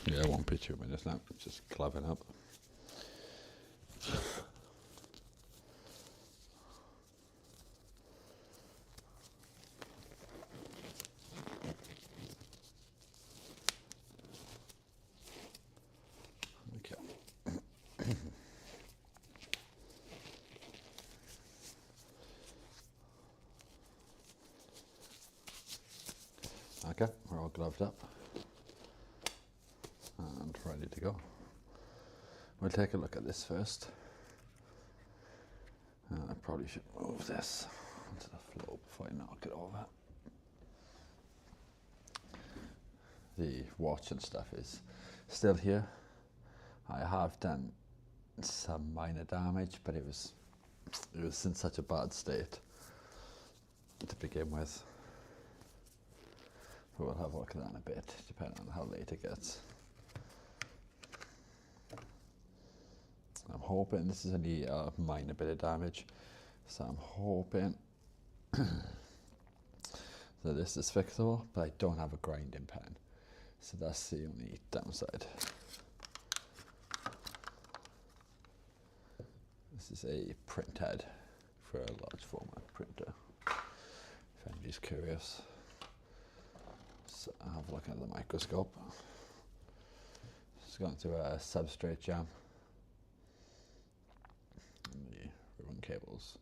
Yeah, it won't be 2 minutes now. It's just claving up. Okay. Okay, we're all gloved up and ready to go. We'll take a look at this first. I probably should move this onto the floor before I knock it over. The watch and stuff is still here. I have done some minor damage, but it was in such a bad state to begin with. But we'll have a look at that in a bit, depending on how late it gets. I'm hoping this is only a minor bit of damage, so I'm hoping that this is fixable, but I don't have a grinding pen, so that's the only downside. This is a Printhead for a large format printer, if anybody's curious. So I'll have a look at the microscope. It's gone through a substrate jam. And the ribbon cable's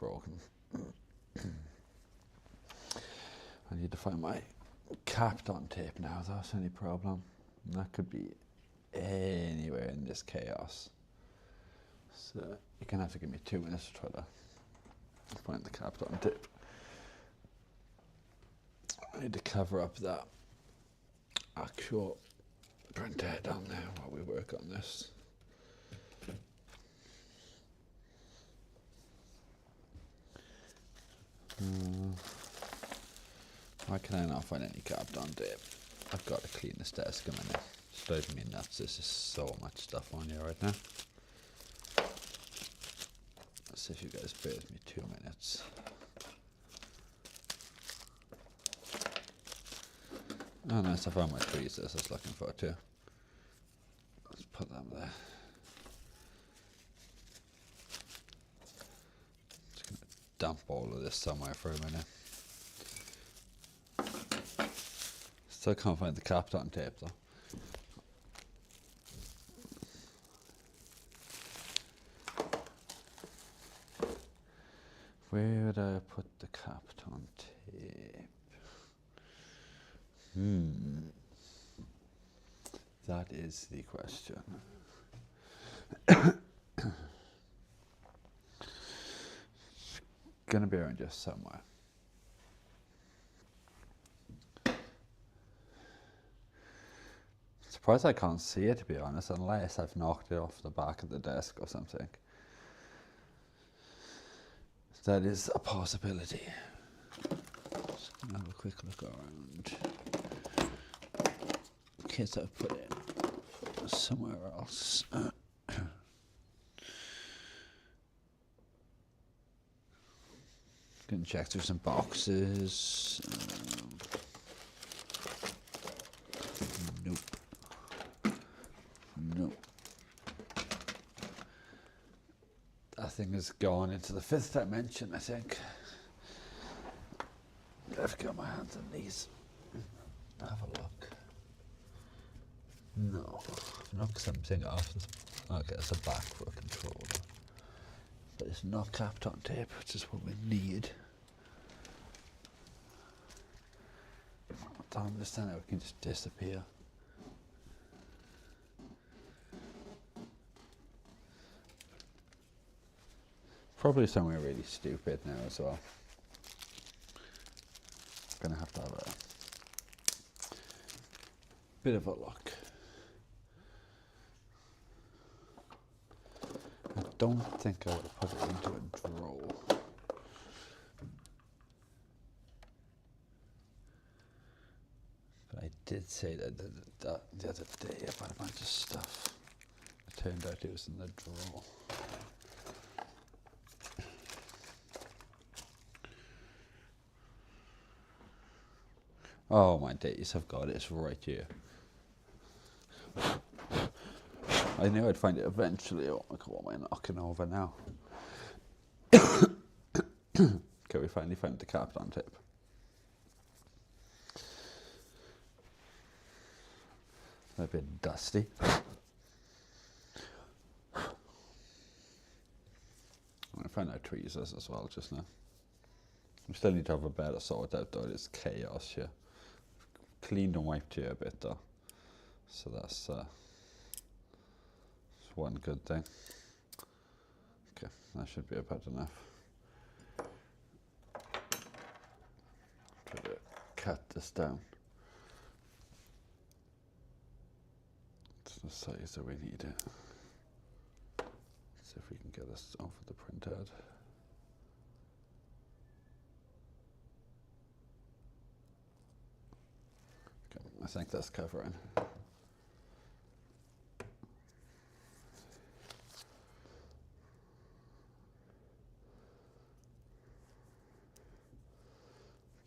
broken. I need to find my capped on tape now, that's the only problem. And that could be anywhere in this chaos. So you're gonna have to give me 2 minutes to try to find the capped on tape. I need to cover up that actual printhead down there while we work on this. Why can I not find any capped on tape? I've got to clean this desk a minute. It's driving me nuts. There's just so much stuff on here right now. Let's see if you guys bear with me 2 minutes. Oh, nice, I found my tweezers I was looking for too. Let's put them there. Just gonna dump all of this somewhere for a minute. Still can't find the capped on tape though. Where would I put the capped on tape? That is the question. It's gonna be around just somewhere. Surprised I can't see it, to be honest, unless I've knocked it off the back of the desk or something. That is a possibility. Just gonna have a quick look around. In case I've put it somewhere else. Gonna check through some boxes. Nope. Nope. That thing has gone into the 5th dimension, I think. I've got my hands on these. Have a look. No, I've knocked something off. Okay, it's a back for a controller. But it's not capped on tape, which is what we need. I don't understand how it can just disappear. Probably somewhere really stupid now as well. I'm gonna have to have a bit of a look. I don't think I would put it into a drawer. But I did say that the other day about a bunch of stuff. It turned out it was in the drawer. Oh my days, I've got it, it's right here. I knew I'd find it eventually. Oh my god, what am I knocking over now? Okay, we finally found the Kapton tape. A bit dusty. I found out tweezers as well just now. We still need to have a better sort out though. It's chaos here. Cleaned and wiped here a bit though, so that's one good thing. Okay, that should be about enough. Try to cut this down to the size that we need it. See if we can get this off of the printhead. Okay, I think that's covering.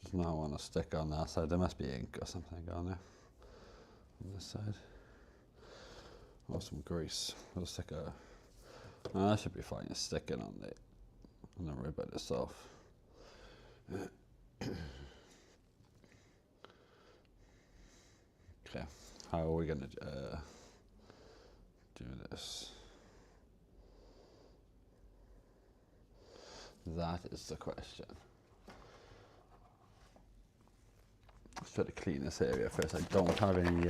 Does not want to stick on that side. There must be ink or something on there. On this side. Or some grease. We'll stick a. Oh, that should be fine. Just stick it on the ribbon itself. Okay, how are we gonna do this? That is the question. Let's try to clean this area first. I don't have any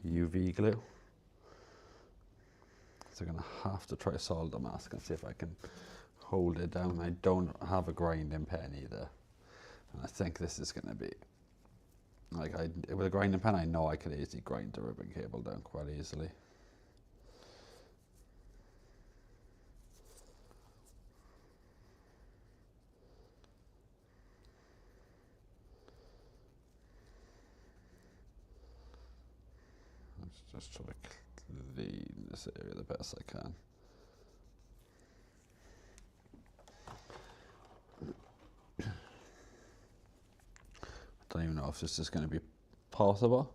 UV glue. So I'm going to have to try solder mask and see if I can hold it down. I don't have a grinding pen either. And I think this is going to be, like, with a grinding pen I know I could easily grind the ribbon cable down quite easily. Let's just try to clean this area the best I can. I don't even know if this is going to be possible,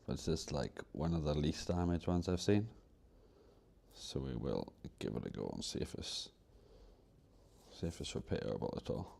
but it's just like one of the least damaged ones I've seen. So we will give it a go and see if it's repairable at all.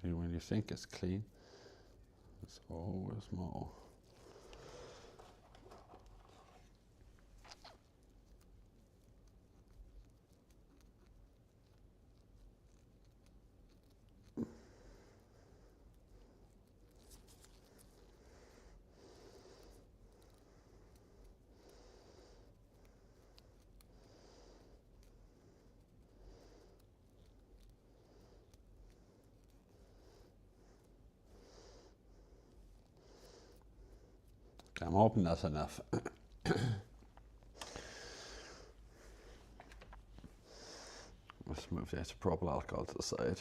See, when you think it's clean, there's always more. I'm hoping that's enough. Let's move the isopropyl alcohol to the side.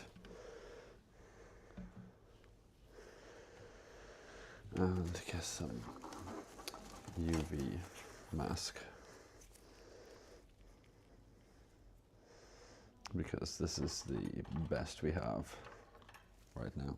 And get some UV mask. Because this is the best we have right now.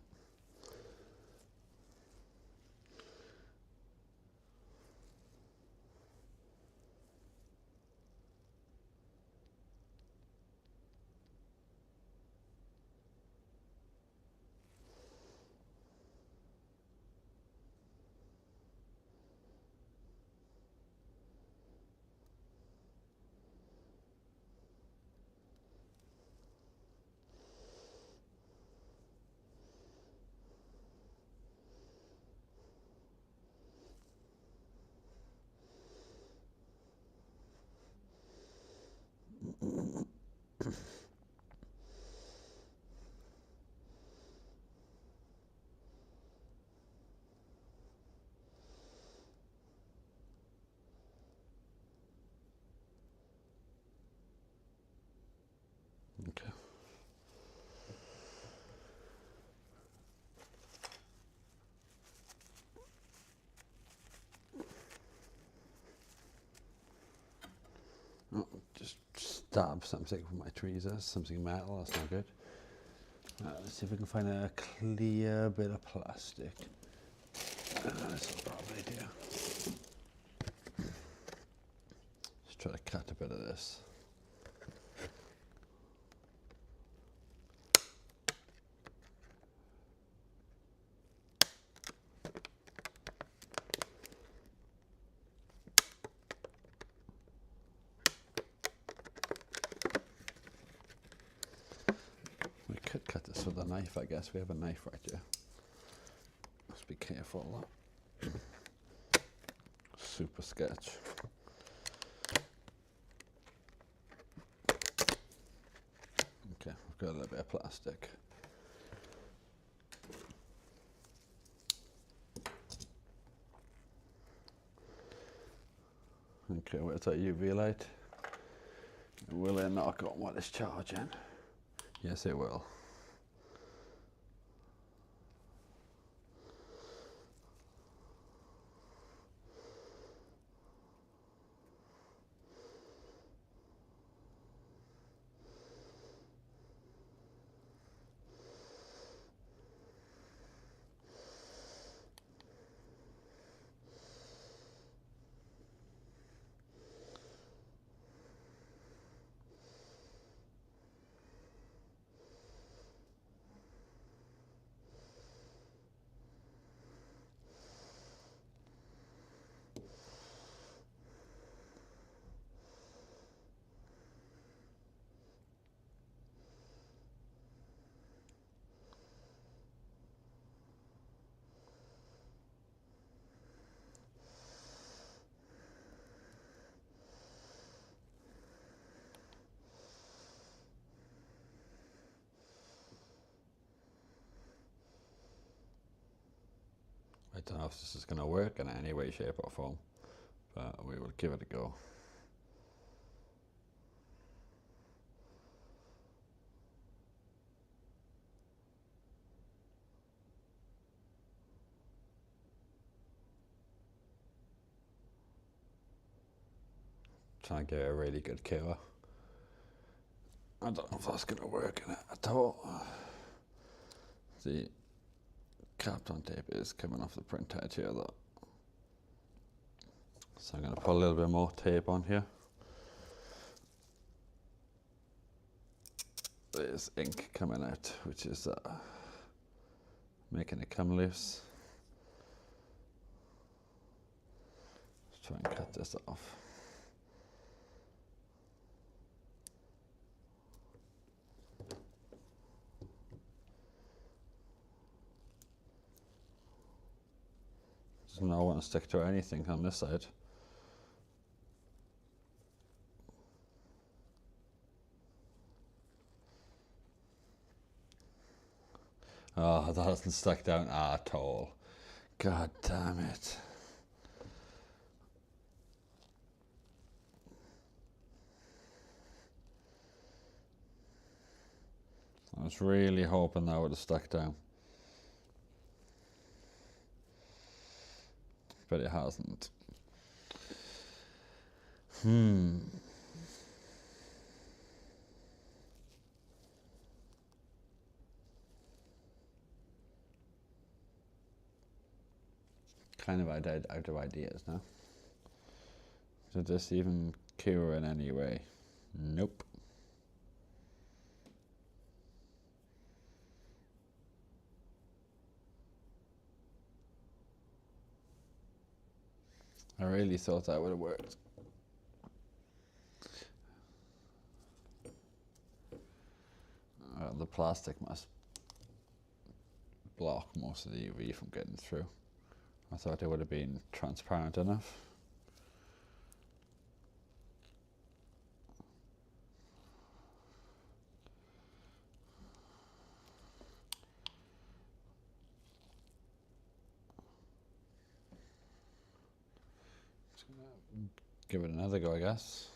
dab something from my tweezers, something metal, that's not good. Let's see if we can find a clear bit of plastic. This will probably do. Let's try to cut a bit of this. We could cut this with a knife, I guess. We have a knife right here. Must be careful. Super sketch. Okay, we've got a little bit of plastic. Okay, where's that UV light? Will it knock on what it's charging? Yes, it will. I don't know if this is going to work in any way, shape or form, but we will give it a go. Trying to get a really good cure. I don't know if that's going to work in it at all. The Kapton tape is coming off the printhead here though. So I'm going to put a little bit more tape on here. There's ink coming out, which is making it come loose. Let's try and cut this off. Doesn't want to stick to anything on this side. Oh, that hasn't stuck down at all. God damn it. I was really hoping that would have stuck down. But it hasn't. Kind of out of ideas now. Did this even cure in any way? Nope. I really thought that would have worked. The plastic must block most of the UV from getting through. I thought it would have been transparent enough. Just gonna give it another go, I guess.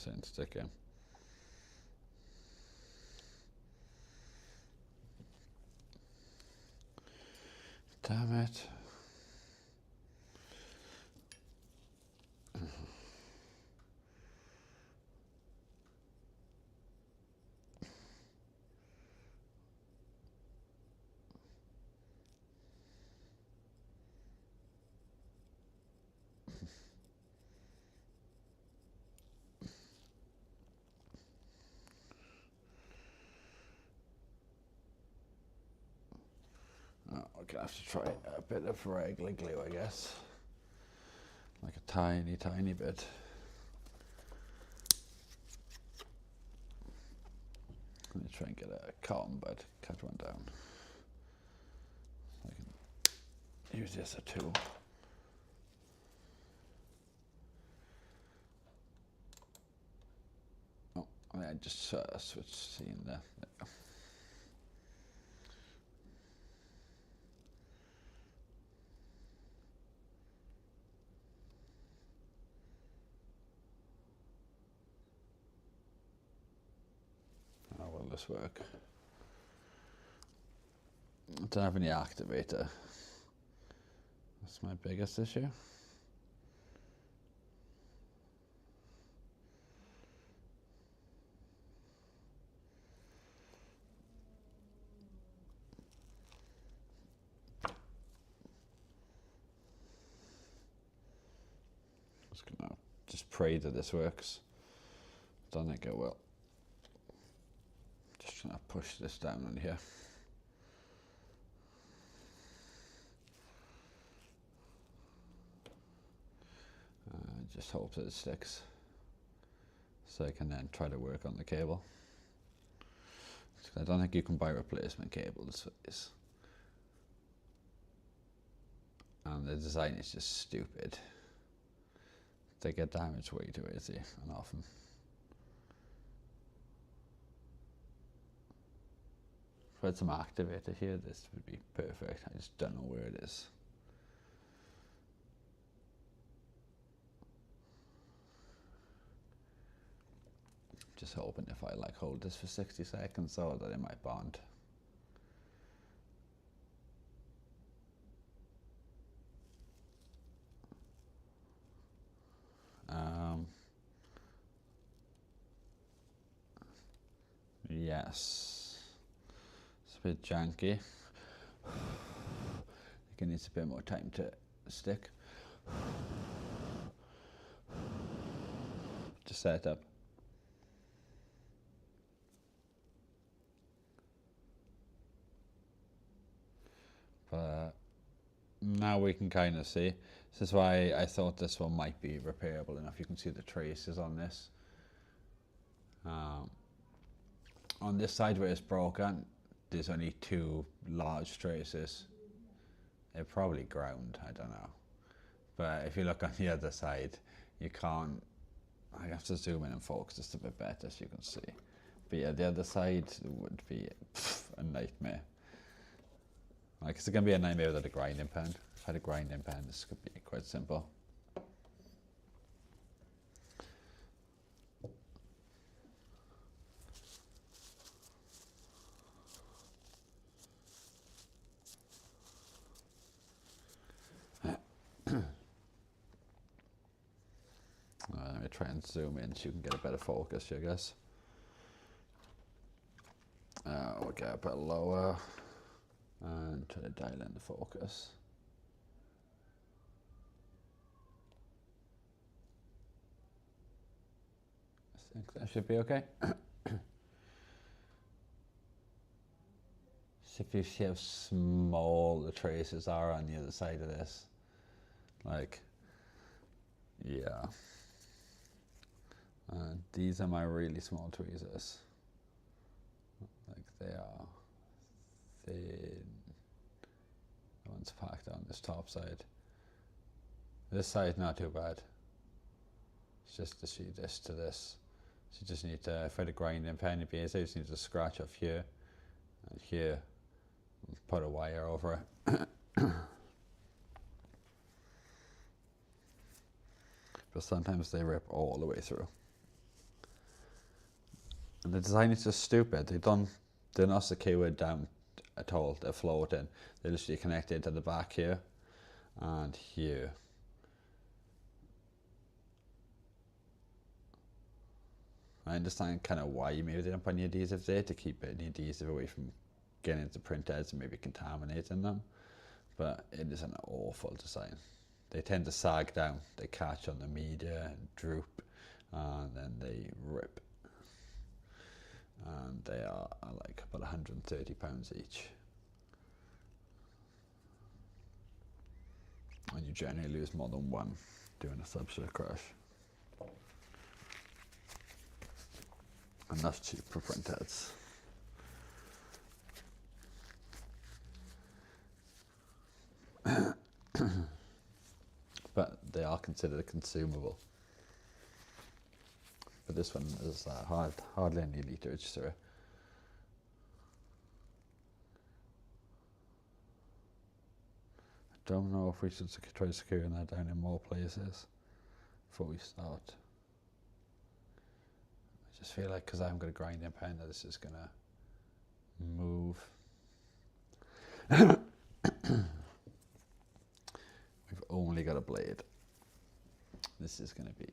100% sticking. Damn it. We're gonna have to try a bit of regular glue, I guess. Like a tiny, tiny bit. Let me try and get a cotton bud, cut one down. I can use this as a tool. Oh, I just switched scene there. There we go. How will this work? I don't have any activator. That's my biggest issue. Just gonna pray that this works. Don't think it will. Just trying to push this down on here. Just hope that it sticks, so I can then try to work on the cable. I don't think you can buy replacement cables for this, and the design is just stupid. They get damaged way too easy and often. If I had some activator here, this would be perfect. I just don't know where it is. Just hoping if I like hold this for 60 seconds so that it might bond. Yes, it's a bit janky. I think it needs a bit more time to stick. To set up. But now we can kind of see. This is why I thought this one might be repairable enough. You can see the traces on this. On this side where it's broken, there's only 2 large traces. They're probably ground, I don't know. But if you look on the other side, you can't. I have to zoom in and focus just a bit better so you can see. But yeah, the other side would be a nightmare. Like, it's going to be a nightmare without a grinding pan. If I had a grinding pan, this could be quite simple. Let me try and zoom in so you can get a better focus here, guys. We'll get a bit lower and try to dial in the focus. I think that should be okay. See if you see how small the traces are on the other side of this. Like, yeah. And these are my really small tweezers. Like, they are thin. That one's packed on this top side. This side not too bad. It's just to see this to this. So you just need to, if I had a grinding pen, you just need to scratch off here and here and put a wire over it. But sometimes they rip all the way through. And the design is just stupid. They're not secured down at all. They're floating. They literally connect it to the back here and here. I understand kind of why you maybe didn't put any adhesive there, to keep any adhesive away from getting into printheads and maybe contaminating them, but it is an awful design. They tend to sag down, they catch on the media and droop, and then they rip. And they are like about £130 each. And you generally lose more than one doing a substrate crash. And that's cheap for printheads. But they are considered a consumable. But this one is hardly any leakage, so I don't know if we should try securing that down in more places before we start. I just feel like because I'm going to grind and pound that this is going to move. We've only got a blade. This is going to be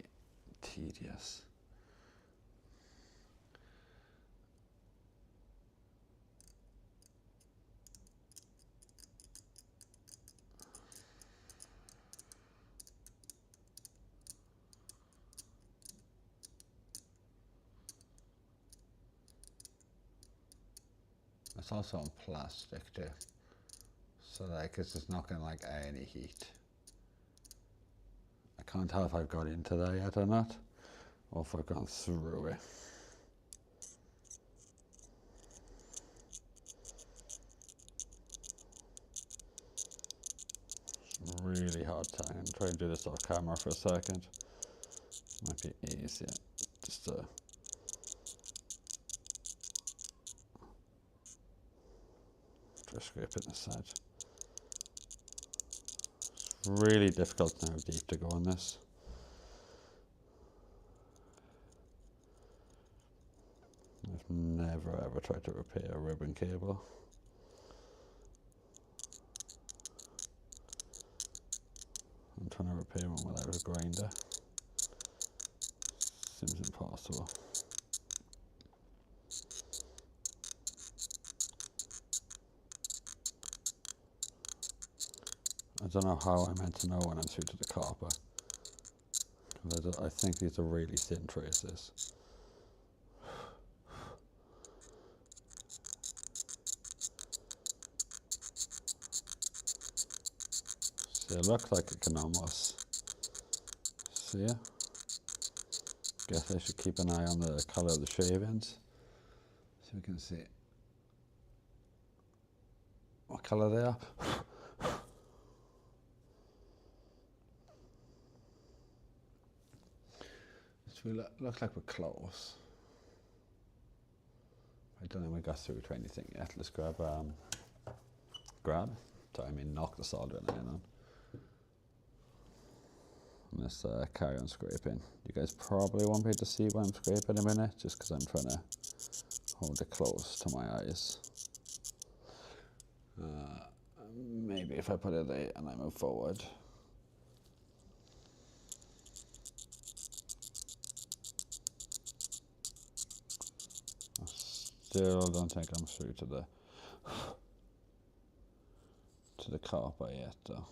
tedious. It's also on plastic too, so like it's just not going to like any heat. I can't tell if I've got into there yet or not, or if I've gone through it. It's really hard time. I'm trying to do this off camera for a second. Might be easier just to try scraping this side. It's really difficult to know how deep to go on this. I've never ever tried to repair a ribbon cable. I'm trying to repair one without a grinder. Seems impossible. I don't know how I'm meant to know when I'm through to the copper. I think these are really thin traces. See, it looks like it can almost see it. Guess I should keep an eye on the colour of the shavings so we can see what colour they are. So we look like we're close. I don't think we got through to anything yet. Let's grab, knock the soldering iron on. And let's carry on scraping. You guys probably won't be able to see what I'm scraping in a minute, just because I'm trying to hold it close to my eyes. Maybe if I put it there and I move forward. I still don't think I'm through to the copper yet though.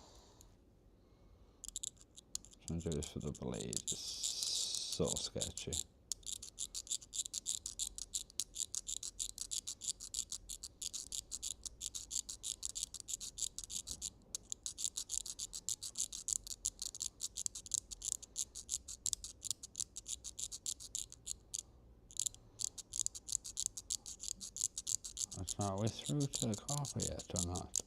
Trying to do this for the blade is so sketchy. Are we through to the copper yet or not?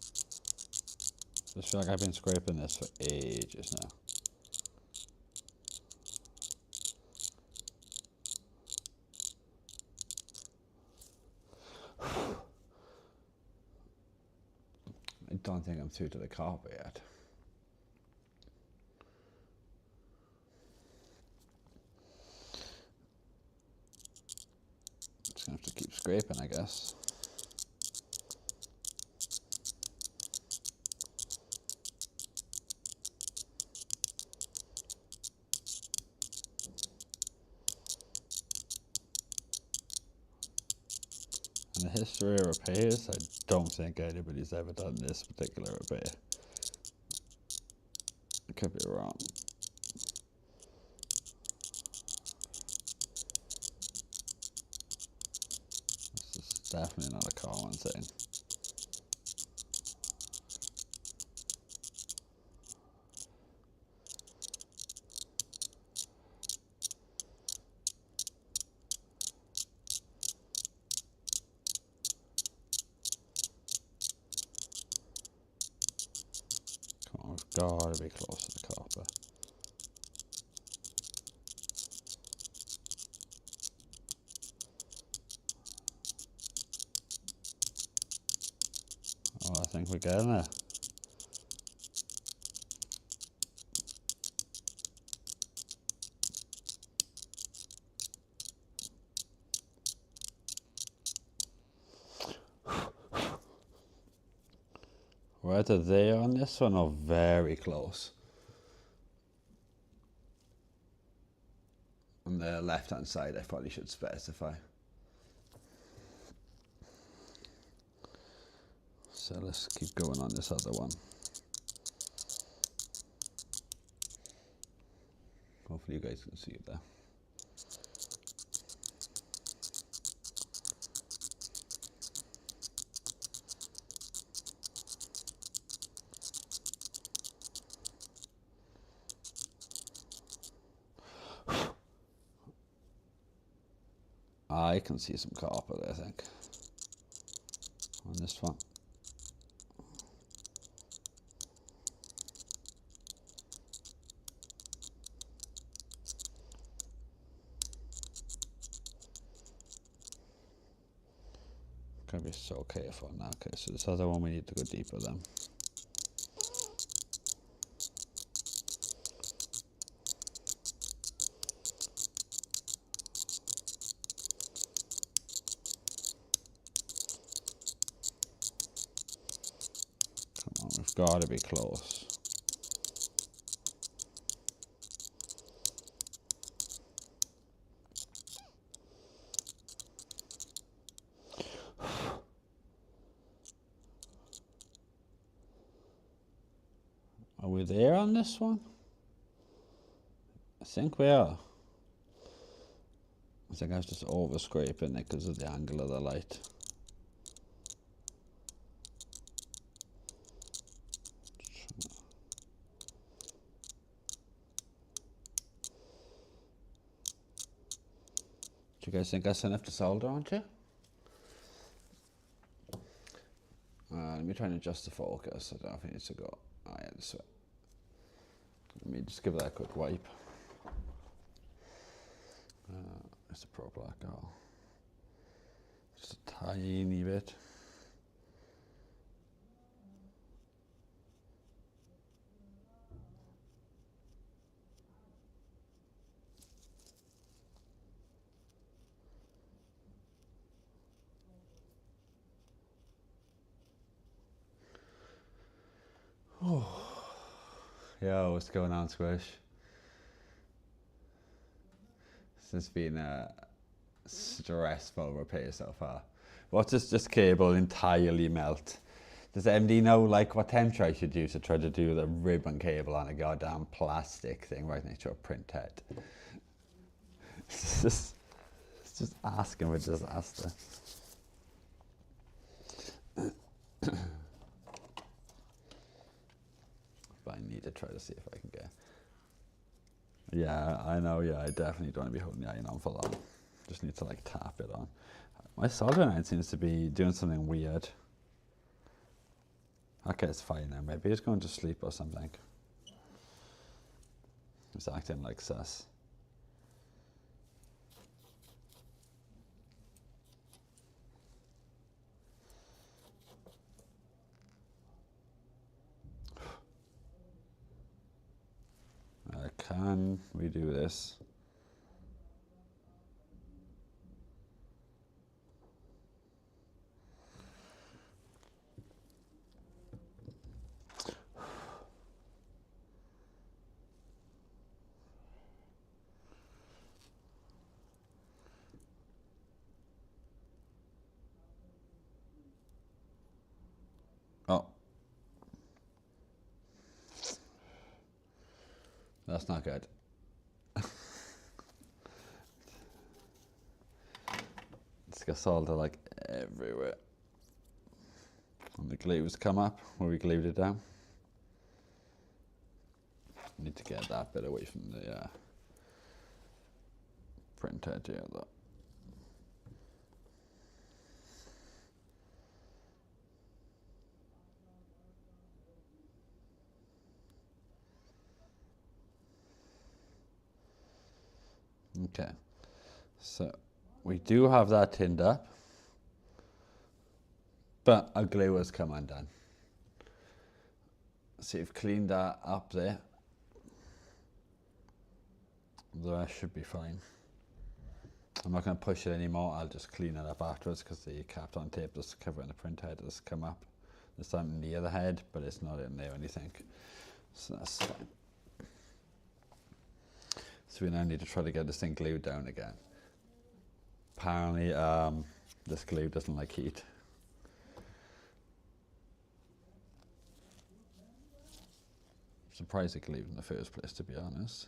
I just feel like I've been scraping this for ages now. I don't think I'm through to the copper yet. scraping, I guess. In the history of repairs, I don't think anybody's ever done this particular repair. I could be wrong. This is definitely not a common thing. Come on, we've got to be close to the copper. Oh, I think we're getting there. We're either there on this one or very close. On the left hand side, I probably should specify. So let's keep going on this other one. Hopefully you guys can see it there. I can see some copper there, I think, on this one. Gotta be so careful now. Okay, so this other one we need to go deeper then. Come on, we've got to be close. Are we there on this one? I think we are. I think I was just over scraping it because of the angle of the light. Do you guys think that's enough to solder onto? Let me try and adjust the focus. I don't know if it needs to go. Oh yeah, this way. Let me just give that a quick wipe. Where's the Pro Black go? Just a tiny bit. Oh. Yo, what's going on, Squish? This has been a stressful repair so far. Watch this cable entirely melt. Does MD know like what temperature I should use to try to do the ribbon cable on a goddamn plastic thing right next to a printhead? It's just asking for disaster. I need to try to see if I can get. Yeah, I know. Yeah, I definitely don't want to be holding the iron on for long. Just need to like tap it on. My soldering iron seems to be doing something weird. Okay, it's fine now. Maybe it's going to sleep or something. It's acting like sus. Can we do this? That's not good. It's got solder like everywhere. And the glue's come up where we glued it down. Need to get that bit away from the printhead here though. Okay, so we do have that tinned up, but our glue has come undone. So you've cleaned that up there. The rest should be fine. I'm not going to push it anymore, I'll just clean it up afterwards because the Kapton tape that's covering the printhead has come up. There's something near the head, but it's not in there or anything. So that's fine. So we now need to try to get this thing glued down again. Apparently this glue doesn't like heat. I'm surprised it glued in the first place, to be honest.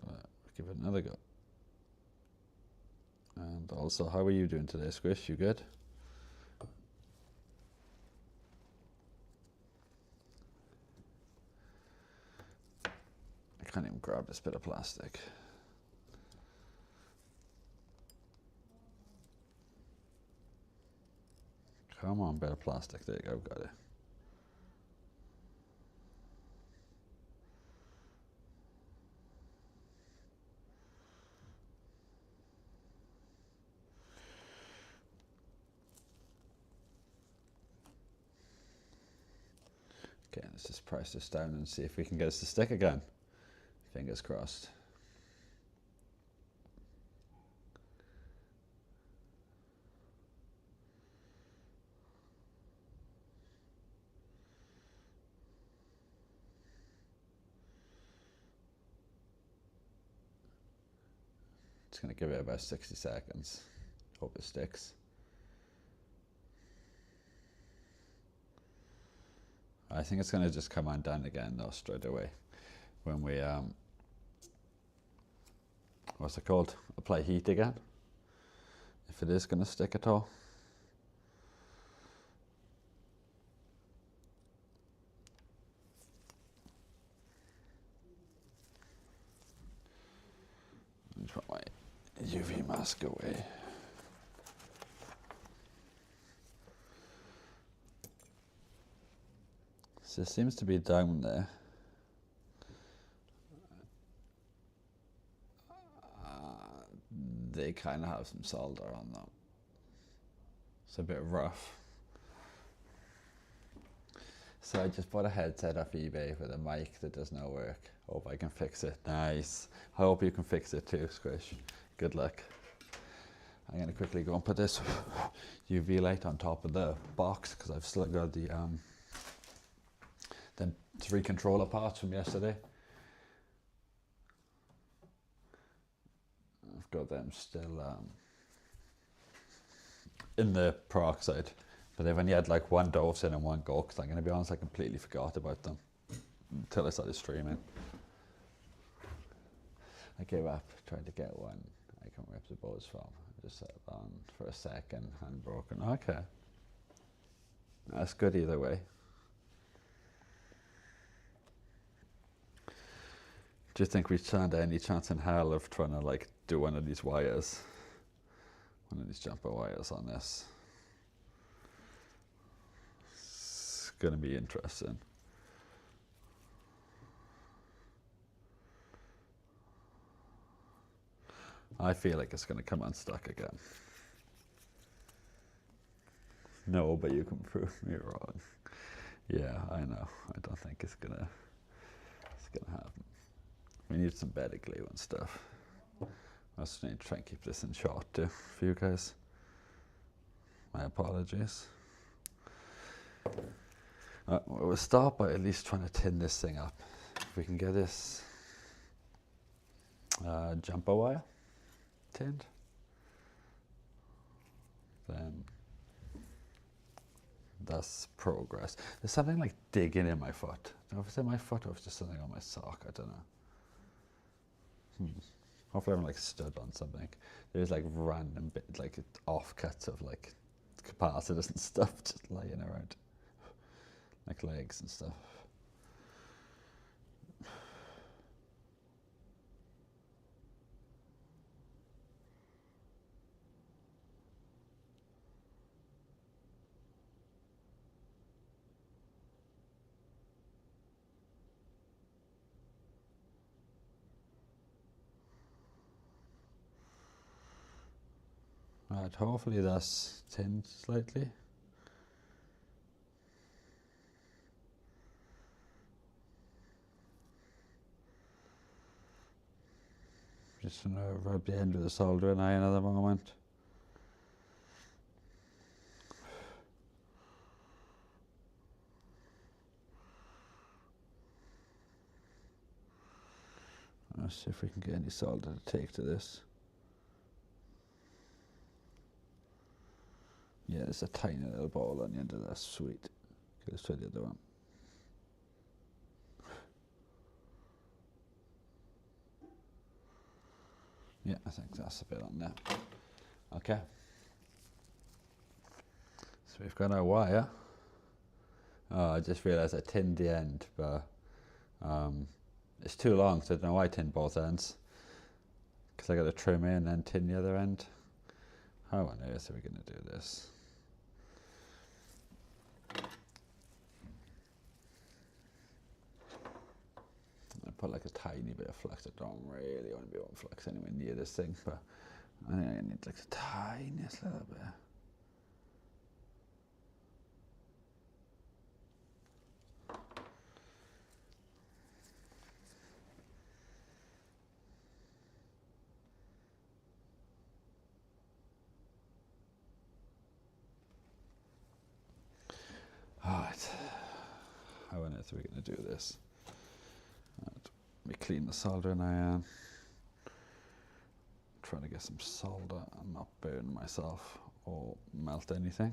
We'll give it another go. And also, how are you doing today, Squish? You good? I can't even grab this bit of plastic. Come on, bit of plastic. There you go, got it. Okay, let's just press this down and see if we can get this to stick again. Fingers crossed. Just going to give it about 60 seconds. Hope it sticks. I think it's going to just come undone again though straight away when we what's it called? Apply heat again. If it is going to stick at all. Let me put my UV mask away. So it seems to be down there. They kind of have some solder on them. It's a bit rough. So I just bought a headset off eBay with a mic that does not work. Hope I can fix it. Nice. I hope you can fix it too, Squish. Good luck. I'm going to quickly go and put this UV light on top of the box because I've still got the 3 controller parts from yesterday. I've got them still in the peroxide, but they've only had like 1 dose in and 1 go, because I'm going to be honest, I completely forgot about them until I started streaming. I gave up trying to get one I can rip the bolts from. I just set it on for a second and broken. Okay, that's good either way. Do you think we stand any chance in hell of trying to like do one of these wires, one of these jumper wires on this? It's going to be interesting. I feel like it's going to come unstuck again. No, but you can prove me wrong. Yeah, I know. I don't think it's gonna happen. We need some better glue and stuff. I also need to try and keep this in shot too for you guys. My apologies. We'll start by at least trying to tin this thing up. If we can get this jumper wire tinned, then that's progress. There's something like digging in my foot. Was it my foot or was just something on my sock? I don't know. Hopefully I haven't like stood on something. There's like random bit, like offcuts of like capacitors and stuff just lying around. Like legs and stuff. Right, hopefully that's tinned slightly. Just gonna rub the end of the soldering iron at the moment. Let's see if we can get any solder to take to this. Yeah, there's a tiny little ball on the end of that. Sweet. Okay, let's try the other one. Yeah, I think that's a bit on there. Okay. So we've got our wire. Oh, I just realised I tinned the end, but it's too long, so I don't know why I tinned both ends. Because I got to trim in and then tin the other end. How on earth are we going to do this? I put like a tiny bit of flux. I don't really want to be on flux anywhere near this thing, but I think I need like the tiniest little bit. Alright, how on earth are we going to do this? Let me clean the soldering iron. Trying to get some solder and not burn myself or melt anything.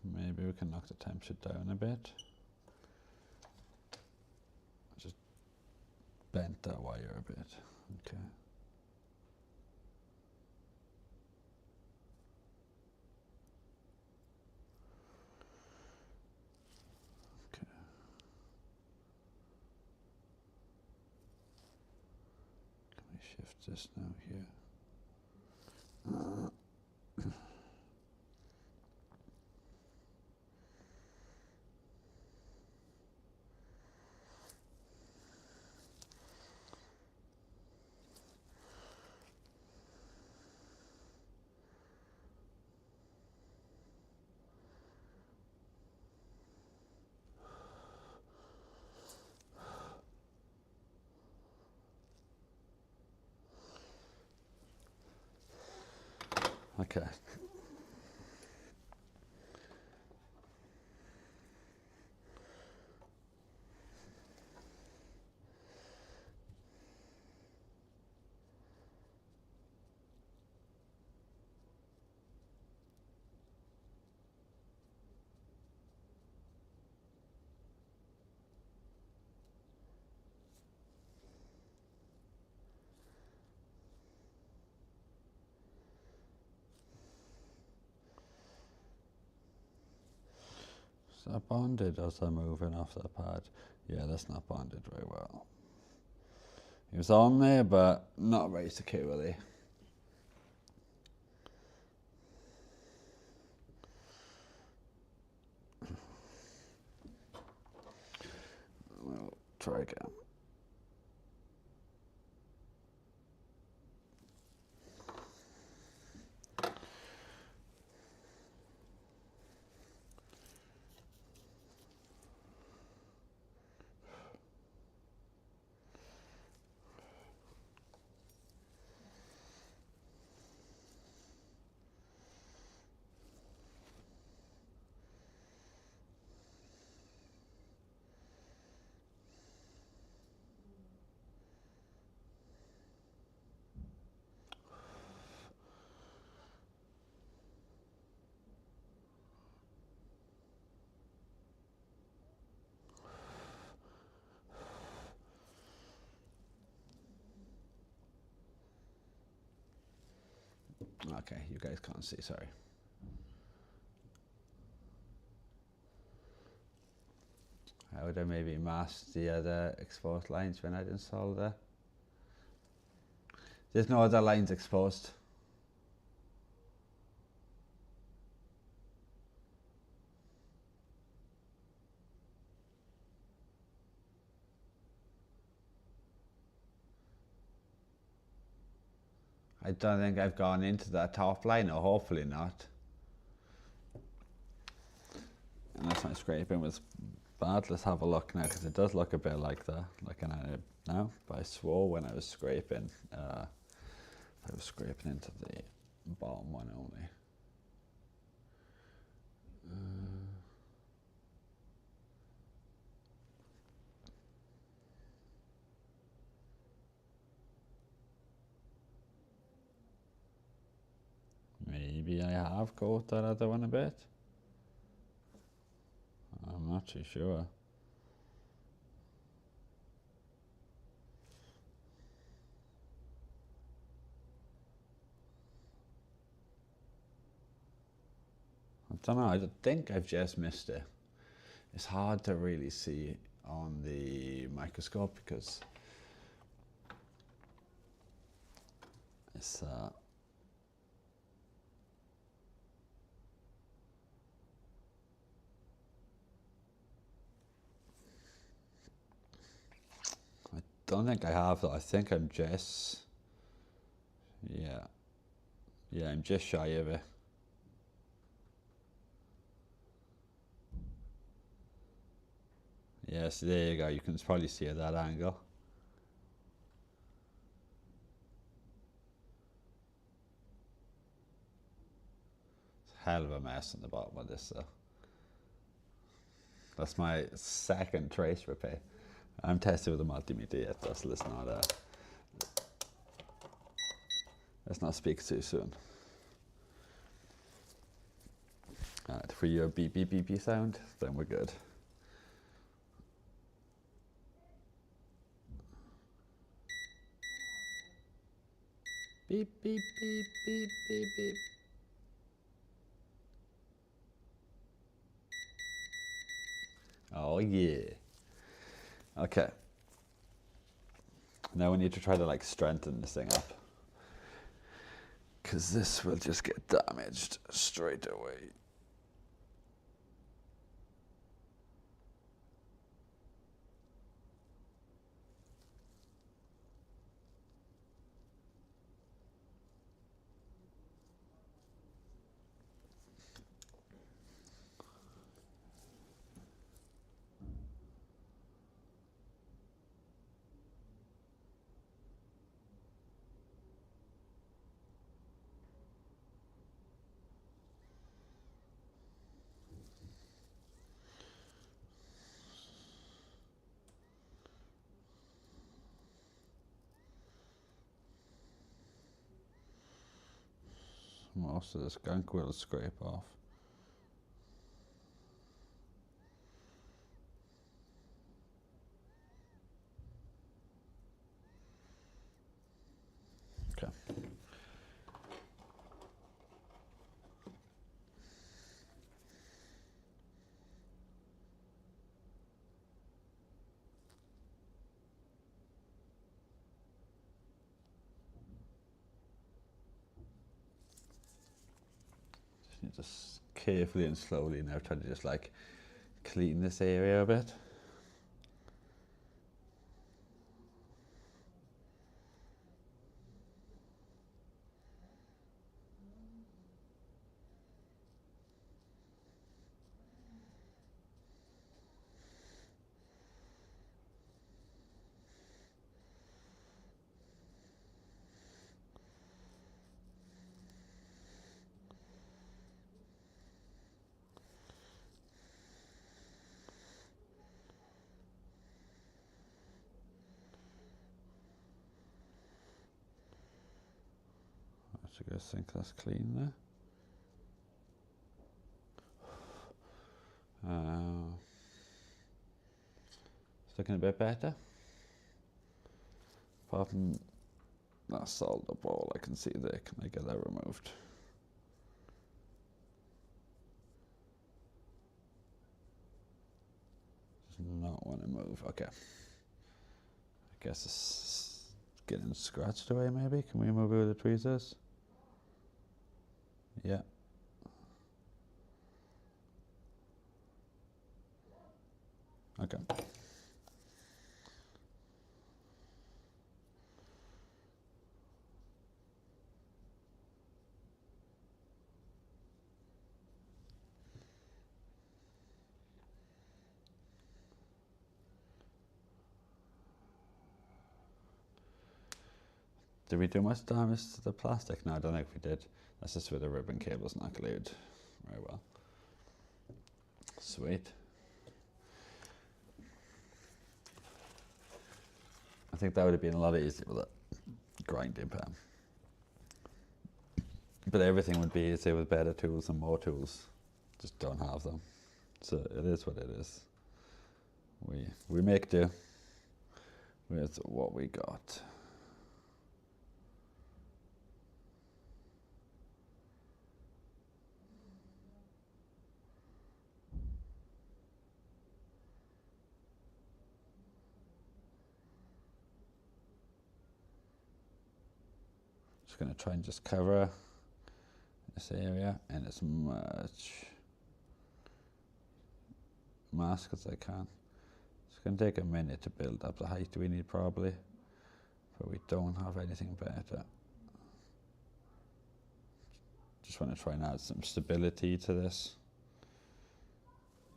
Maybe we can knock the temperature down a bit. Just bent that wire a bit. Okay. Shift this now here. Okay. Is that bonded or is that moving off that pad? Yeah, that's not bonded very well. It was on there, but not very securely. We'll try again. Okay, you guys can't see, sorry. I would have maybe masked the other exposed lines when I'd installed there. There's no other lines exposed. I don't think I've gone into that top line, or hopefully not. Unless my scraping was bad. Let's have a look now, because it does look a bit like that, like now. But I swore when I was scraping, I was scraping into the bottom one only. Maybe I have coated that other one a bit. I'm not too sure. I don't know, I think I've just missed it. It's hard to really see on the microscope because it's I don't think I have though. I think I'm just, yeah, I'm just shy of it. Yes, there you go. You can probably see at that angle. It's a hell of a mess on the bottom of this though. That's my second trace repair. I'm testing with a multimeter yet, so let's not speak too soon. Alright, for your beep beep beep beep sound, then we're good. Beep beep beep beep beep beep. Oh yeah. Okay. Now we need to try to like strengthen this thing up, because this will just get damaged straight away. Most of this gunk will scrape off. Okay. Just need to carefully and slowly now try to just like clean this area a bit. I guess think that's clean there. It's looking a bit better. Apart from That's soldered up all I can see there. Can I get that removed? Does not want to move. Okay. I guess it's getting scratched away maybe. Can we move it with the tweezers? Yeah. Okay. Did we do much damage to the plastic? No, I don't think we did. That's just where the ribbon cable's not glued very well. Sweet. I think that would have been a lot easier with a grinding pan. But everything would be easier with better tools and more tools. Just don't have them. So it is what it is. We make do with what we got. Just going to try and just cover this area in as much mask as I can. It's going to take a minute to build up the height we need probably, but we don't have anything better. Just want to try and add some stability to this.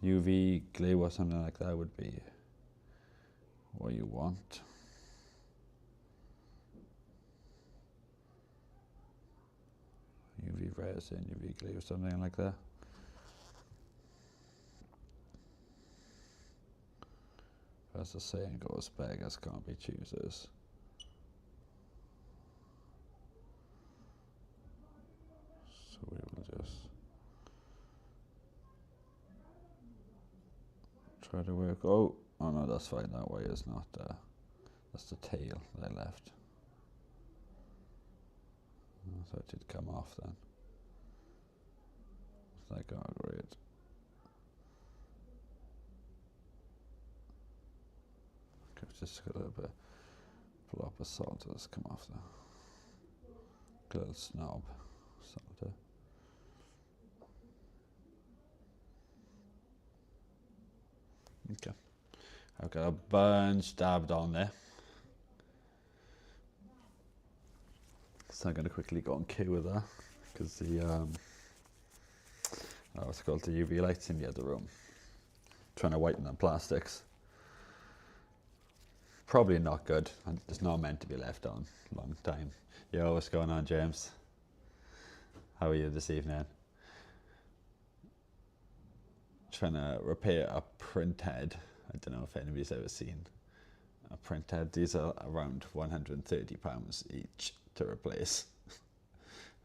UV glue or something like that would be what you want. UV resin, UV glue or something like that. As the saying goes, beggars can't be choosers. So we will just try to work. Oh no, that's fine. That way is not. That's the tail that I left. So it did come off then. It's like, oh great. Okay, just got a little bit plop of salt that's come off there. Little snob salt. Okay. I've got a bunch dabbed on there. So I'm going to quickly go and queue with that because the what's it called, the UV lights in the other room. Trying to whiten the plastics. Probably not good. It's not meant to be left on a long time. Yo, what's going on, James? How are you this evening? Trying to repair a Printhead. I don't know if anybody's ever seen a Printhead. These are around £130 each to replace.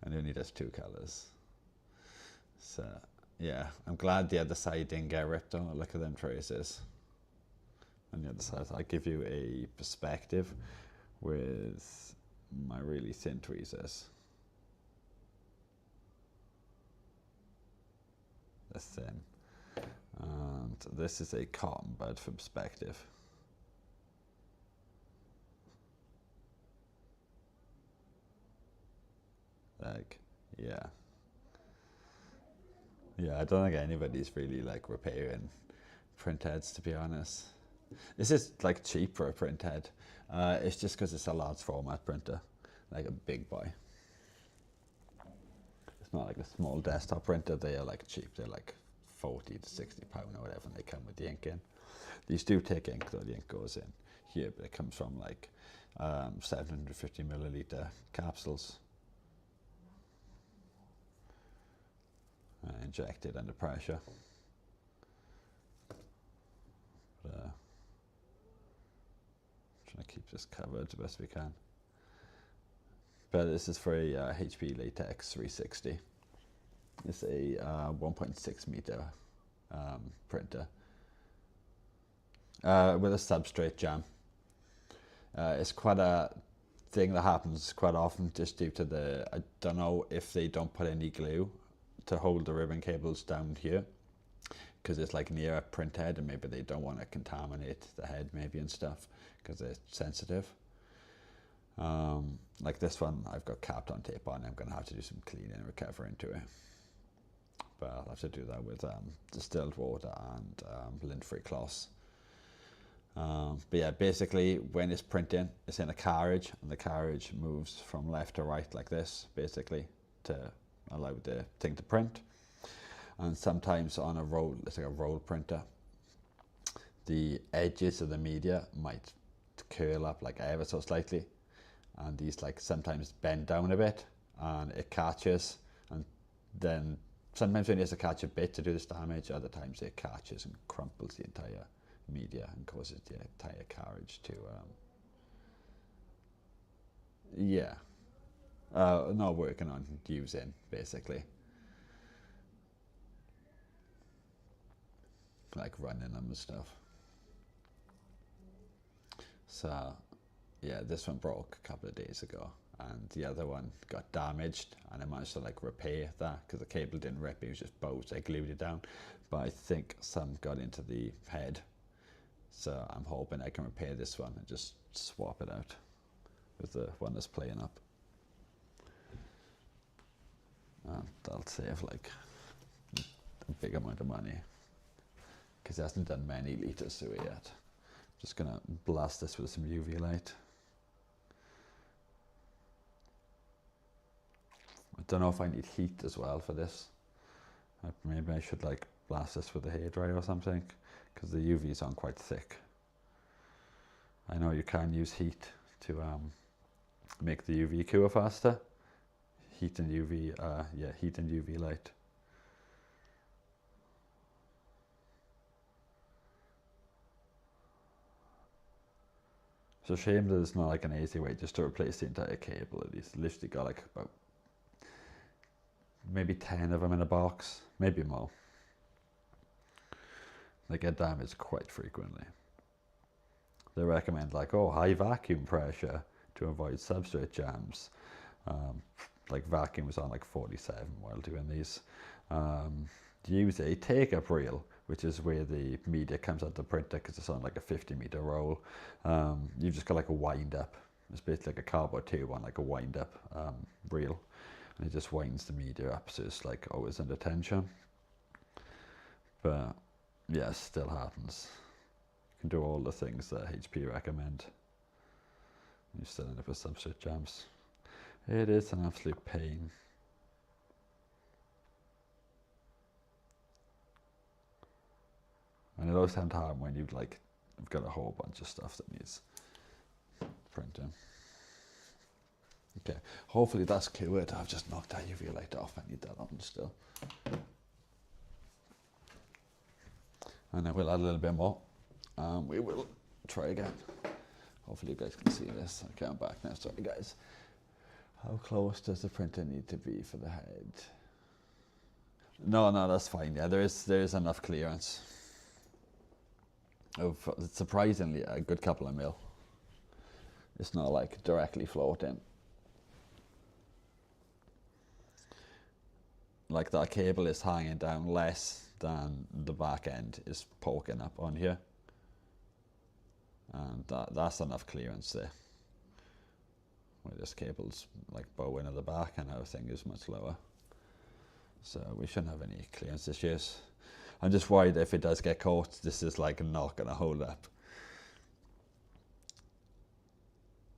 And only does 2 colours. So yeah, I'm glad the other side didn't get ripped on. Look at them traces. On the other side, I'll give you a perspective with my really thin tweezers. That's thin. And this is a cotton bud for perspective. Like, yeah. Yeah, I don't think anybody's really like repairing Printheads, to be honest. This is like cheap for a Printhead. It's just because it's a large format printer, like a big boy. It's not like a small desktop printer. They are like cheap. They're like 40 to 60 pound or whatever, and they come with the ink in. These do take ink though. The ink goes in here, but it comes from like 750 milliliter capsules. Injected under pressure. But, trying to keep this covered the best we can. But this is for a HP Latex 360. It's a 1.6 meter printer with a substrate jam. It's quite a thing that happens quite often just due to the, I don't know if they don't put any glue to hold the ribbon cables down here, because it's like near a print head and maybe they don't want to contaminate the head maybe and stuff because they're sensitive. Like this one, I've got capped on tape on. I'm going to have to do some cleaning and recovering to it. But I'll have to do that with distilled water and lint-free cloths. But yeah, basically when it's printing, it's in a carriage and the carriage moves from left to right like this, basically, to allow the thing to print. And sometimes on a roll, it's like a roll printer, the edges of the media might curl up like ever so slightly, and these like sometimes bend down a bit and it catches, and then sometimes when it has to catch a bit to do this damage, other times it catches and crumples the entire media and causes the entire carriage to not working on using, basically, like running them and stuff. So yeah, this one broke a couple of days ago, and the other one got damaged, and I managed to like repair that because the cable didn't rip, it was just bolts. I glued it down, but I think some got into the head, so I'm hoping I can repair this one and just swap it out with the one that's playing up, and that'll save like a big amount of money because it hasn't done many liters to it yet. Just gonna blast this with some UV light. I don't know if I need heat as well for this. Maybe I should like blast this with a hairdryer or something, because the UV is on quite thick. I know you can use heat to make the UV cure faster. Heat and UV, heat and UV light. It's a shame that there's not like an easy way just to replace the entire cable. It's literally got like about maybe 10 of them in a box, maybe more. They get damaged quite frequently. They recommend like, high vacuum pressure to avoid substrate jams. Like vacuum was on like 47 while doing these. Use a take-up reel, which is where the media comes out the printer because it's on like a 50-meter roll. You've just got like a wind-up. It's basically like a cardboard tube on like a wind-up reel, and it just winds the media up, so it's like always under tension. But yeah, it still happens. You can do all the things that HP recommend. You still end up with substrate jams. It is an absolute pain. And it always sounds hard when you've got a whole bunch of stuff that needs printing. Okay, hopefully that's cured. I've just knocked that UV light off. I need that on still. And then we'll add a little bit more. We will try again. Hopefully you guys can see this. Okay, I'm back now. Sorry guys. How close does the printer need to be for the head? No, that's fine. Yeah, there is enough clearance. Of surprisingly a good couple of mil. It's not like directly floating. Like that cable is hanging down less than the back end is poking up on here. And that's enough clearance there. Where this cable's like bowing at the back and everything is much lower. So we shouldn't have any clearance issues. I'm just worried if it does get caught, this is like not going to hold up.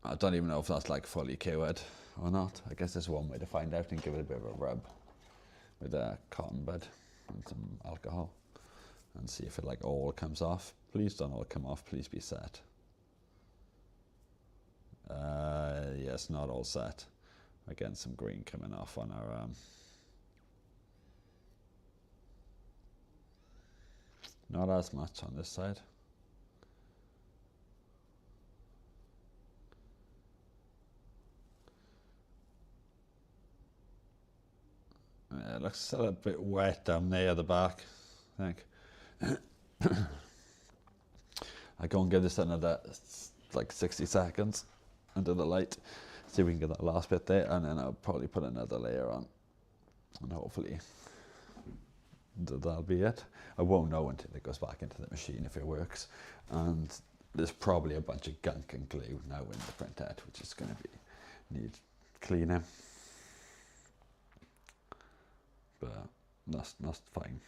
I don't even know if that's like fully cured or not. I guess there's one way to find out and give it a bit of a rub with a cotton bud and some alcohol and see if it like all comes off. Please don't all come off, please be set. Yes, not all set. Again, some green coming off on our not as much on this side. Yeah, it looks still a bit wet down there at the back, I think. I go and give this another like 60 seconds under the light. See if we can get that last bit there, and then I'll probably put another layer on, and hopefully that'll be it. I won't know until it goes back into the machine if it works, and there's probably a bunch of gunk and glue now in the printhead, which is going to need cleaning, but that's fine.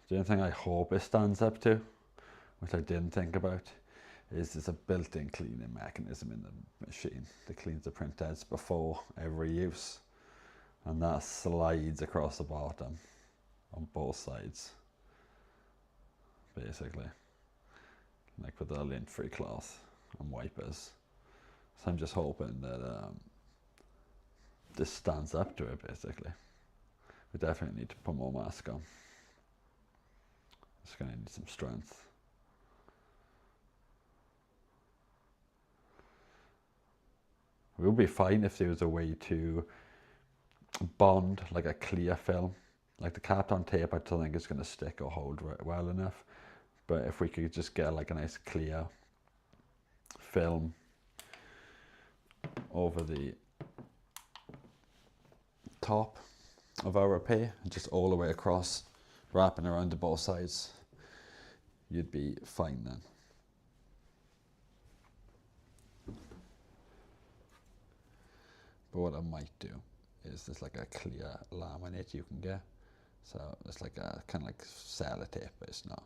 The only thing I hope it stands up to, which I didn't think about, is there's a built-in cleaning mechanism in the machine that cleans the printheads before every use, and that slides across the bottom on both sides, basically, like with a lint-free cloth and wipers. So I'm just hoping that this stands up to it, basically. We definitely need to put more mask on. It's going to need some strength. It would be fine if there was a way to bond like a clear film. Like the Kapton tape, I don't think it's going to stick or hold well enough. But if we could just get like a nice clear film over the top of our repair, and just all the way across, wrapping around to both sides, you'd be fine then. But what I might do is there's like a clear laminate you can get. So it's like a kind of like sellotape, but it's not.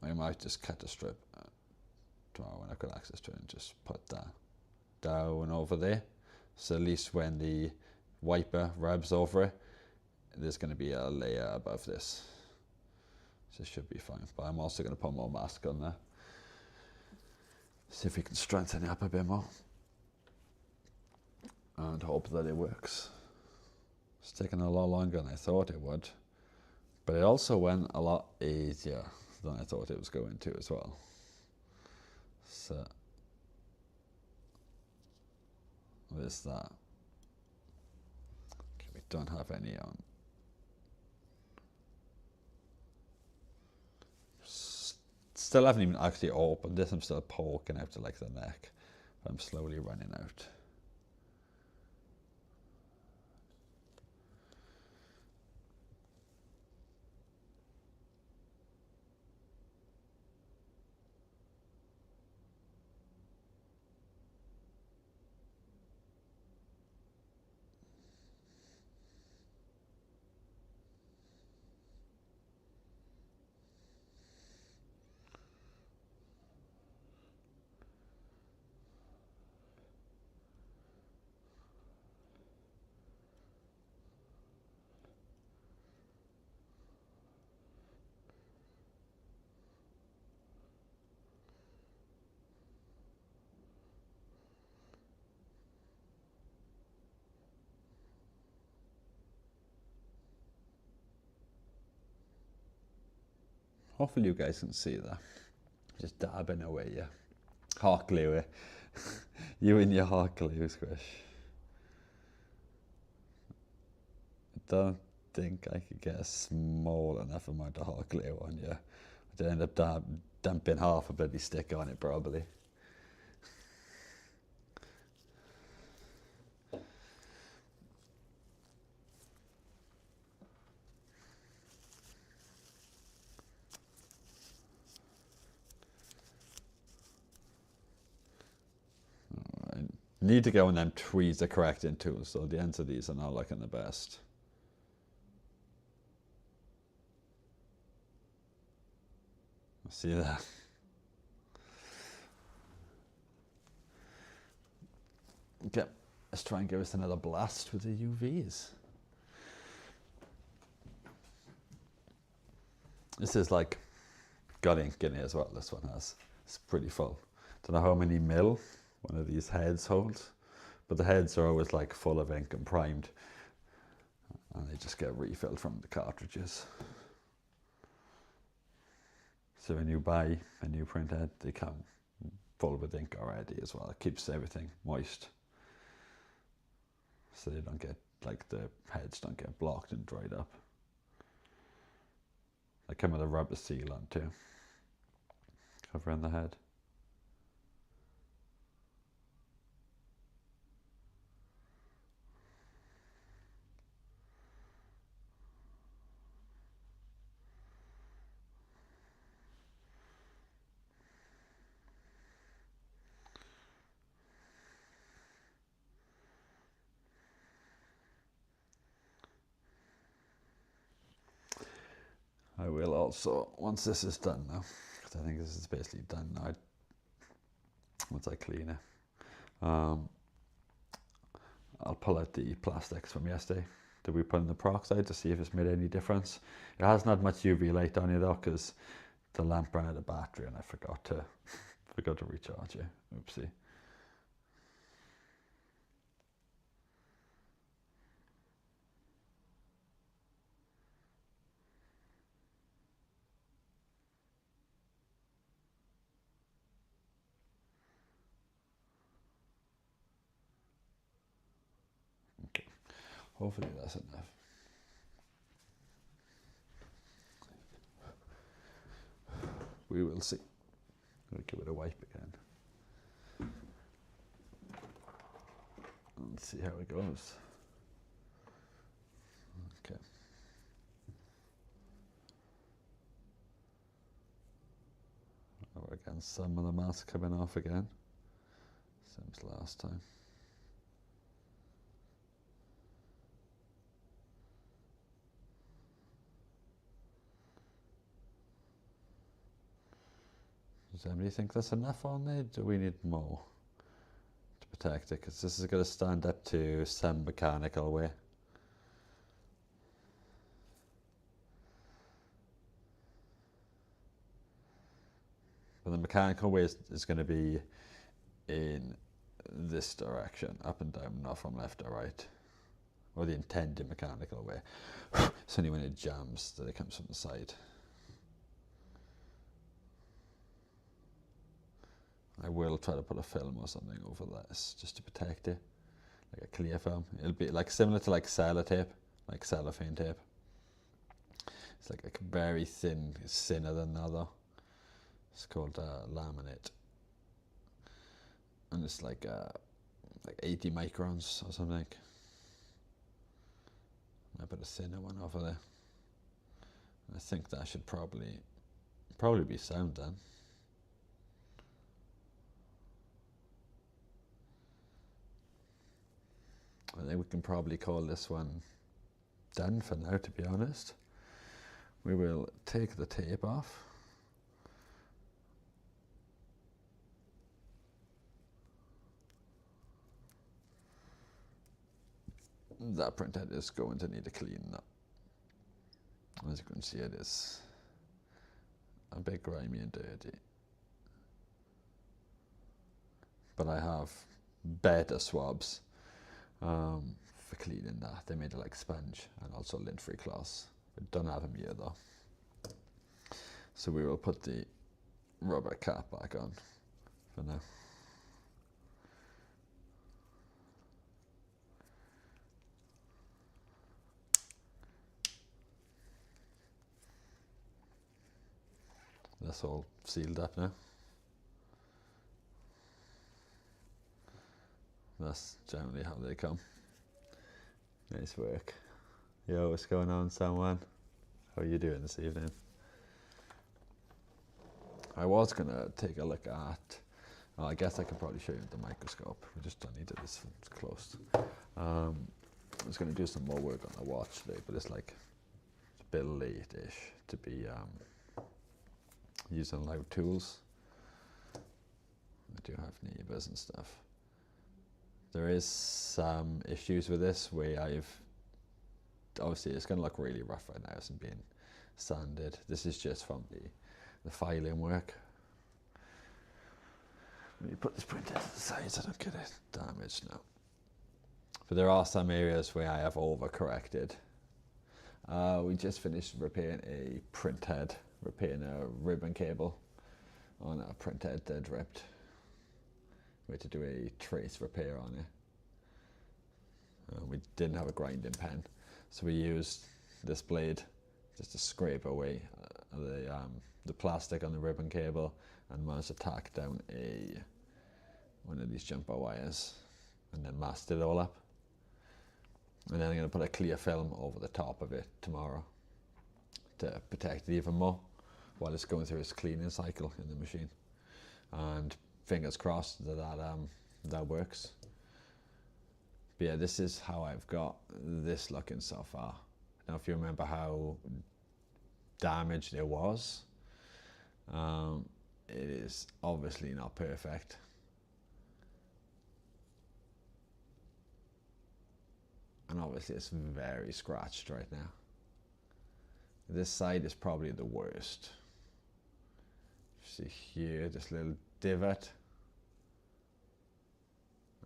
I might just cut a strip tomorrow when I've got access to it and just put that down over there. So at least when the wiper rubs over it, there's going to be a layer above this. So it should be fine. But I'm also going to put more mask on there. See if we can strengthen it up a bit more. And hope that it works. It's taken a lot longer than I thought it would. But it also went a lot easier than I thought it was going to as well. So there's that. Okay, we don't have any on. Still haven't even actually opened this. I'm still poking out to like the neck. I'm slowly running out. Hopefully you guys can see that. Just dabbing away your hot glue. You and your hot glue, Squish. I don't think I could get a small enough amount of hot glue on you. I'd end up dumping half a bloody stick on it probably. Need to go on them trees the correct in too, so the ends of these are not looking the best. See that? Okay, let's try and give us another blast with the UVs. This is like got ink in it as well, this one has. It's pretty full. Don't know how many mil one of these heads holds, but the heads are always like full of ink and primed, and they just get refilled from the cartridges. So when you buy a new printhead, they come full with ink already as well. It keeps everything moist, so they don't get, like the heads don't get blocked and dried up. They come with a rubber seal on too. covering the head. I will also, once this is done now, because I think this is basically done now, once I clean it, I'll pull out the plastics from yesterday that we put in the peroxide to see if it's made any difference. It hasn't had much UV light on it though, because the lamp ran out of battery and I forgot to recharge it. Oopsie. Okay. Hopefully that's enough. We will see. We'll give it a wipe again. Let's see how it goes. Okay. Again, some of the mask coming off again. Same as last time. Does anybody think that's enough on there? Do we need more to protect it? Because this is going to stand up to some mechanical way. But the mechanical way is going to be in this direction, up and down, not from left to right. Or the intended mechanical way. It's only when it jams that it comes from the side. I will try to put a film or something over this just to protect it, like a clear film. It'll be like similar to like sellotape, like cellophane tape. It's like a very thin, it's thinner than the other. It's called laminate, and it's like 80 microns or something. I put a thinner one over there. I think that should probably be sound then. I think we can probably call this one done for now, to be honest. We will take the tape off. That printhead is going to need a clean up. As you can see, it is a bit grimy and dirty. But I have better swabs for cleaning that. They made it like sponge and also lint-free cloths. We don't have them here though. So we will put the rubber cap back on for now. That's all sealed up now. That's generally how they come. Nice work. Yo, what's going on, someone? How are you doing this evening? I was gonna take a look at, I guess I could probably show you with the microscope. We just don't need it, it's closed. I was gonna do some more work on the watch today, but it's like a bit late-ish to be using live tools. I do have neighbours and stuff. There is some issues with this where obviously it's going to look really rough right now, it's being sanded. This is just from the filing work. Let me put this printer to the side so I don't get it damaged now. But there are some areas where I have overcorrected. We just finished repairing a printhead, repairing a ribbon cable on a printhead that ripped. We had to do a trace repair on it. We didn't have a grinding pen, so we used this blade just to scrape away the plastic on the ribbon cable and managed to tack down one of these jumper wires and then masked it all up. And then I'm going to put a clear film over the top of it tomorrow to protect it even more while it's going through its cleaning cycle in the machine. And fingers crossed that works. But yeah, this is how I've got this looking so far. Now, if you remember how damaged it was, it is obviously not perfect. And obviously it's very scratched right now. This side is probably the worst. See here, this little divot.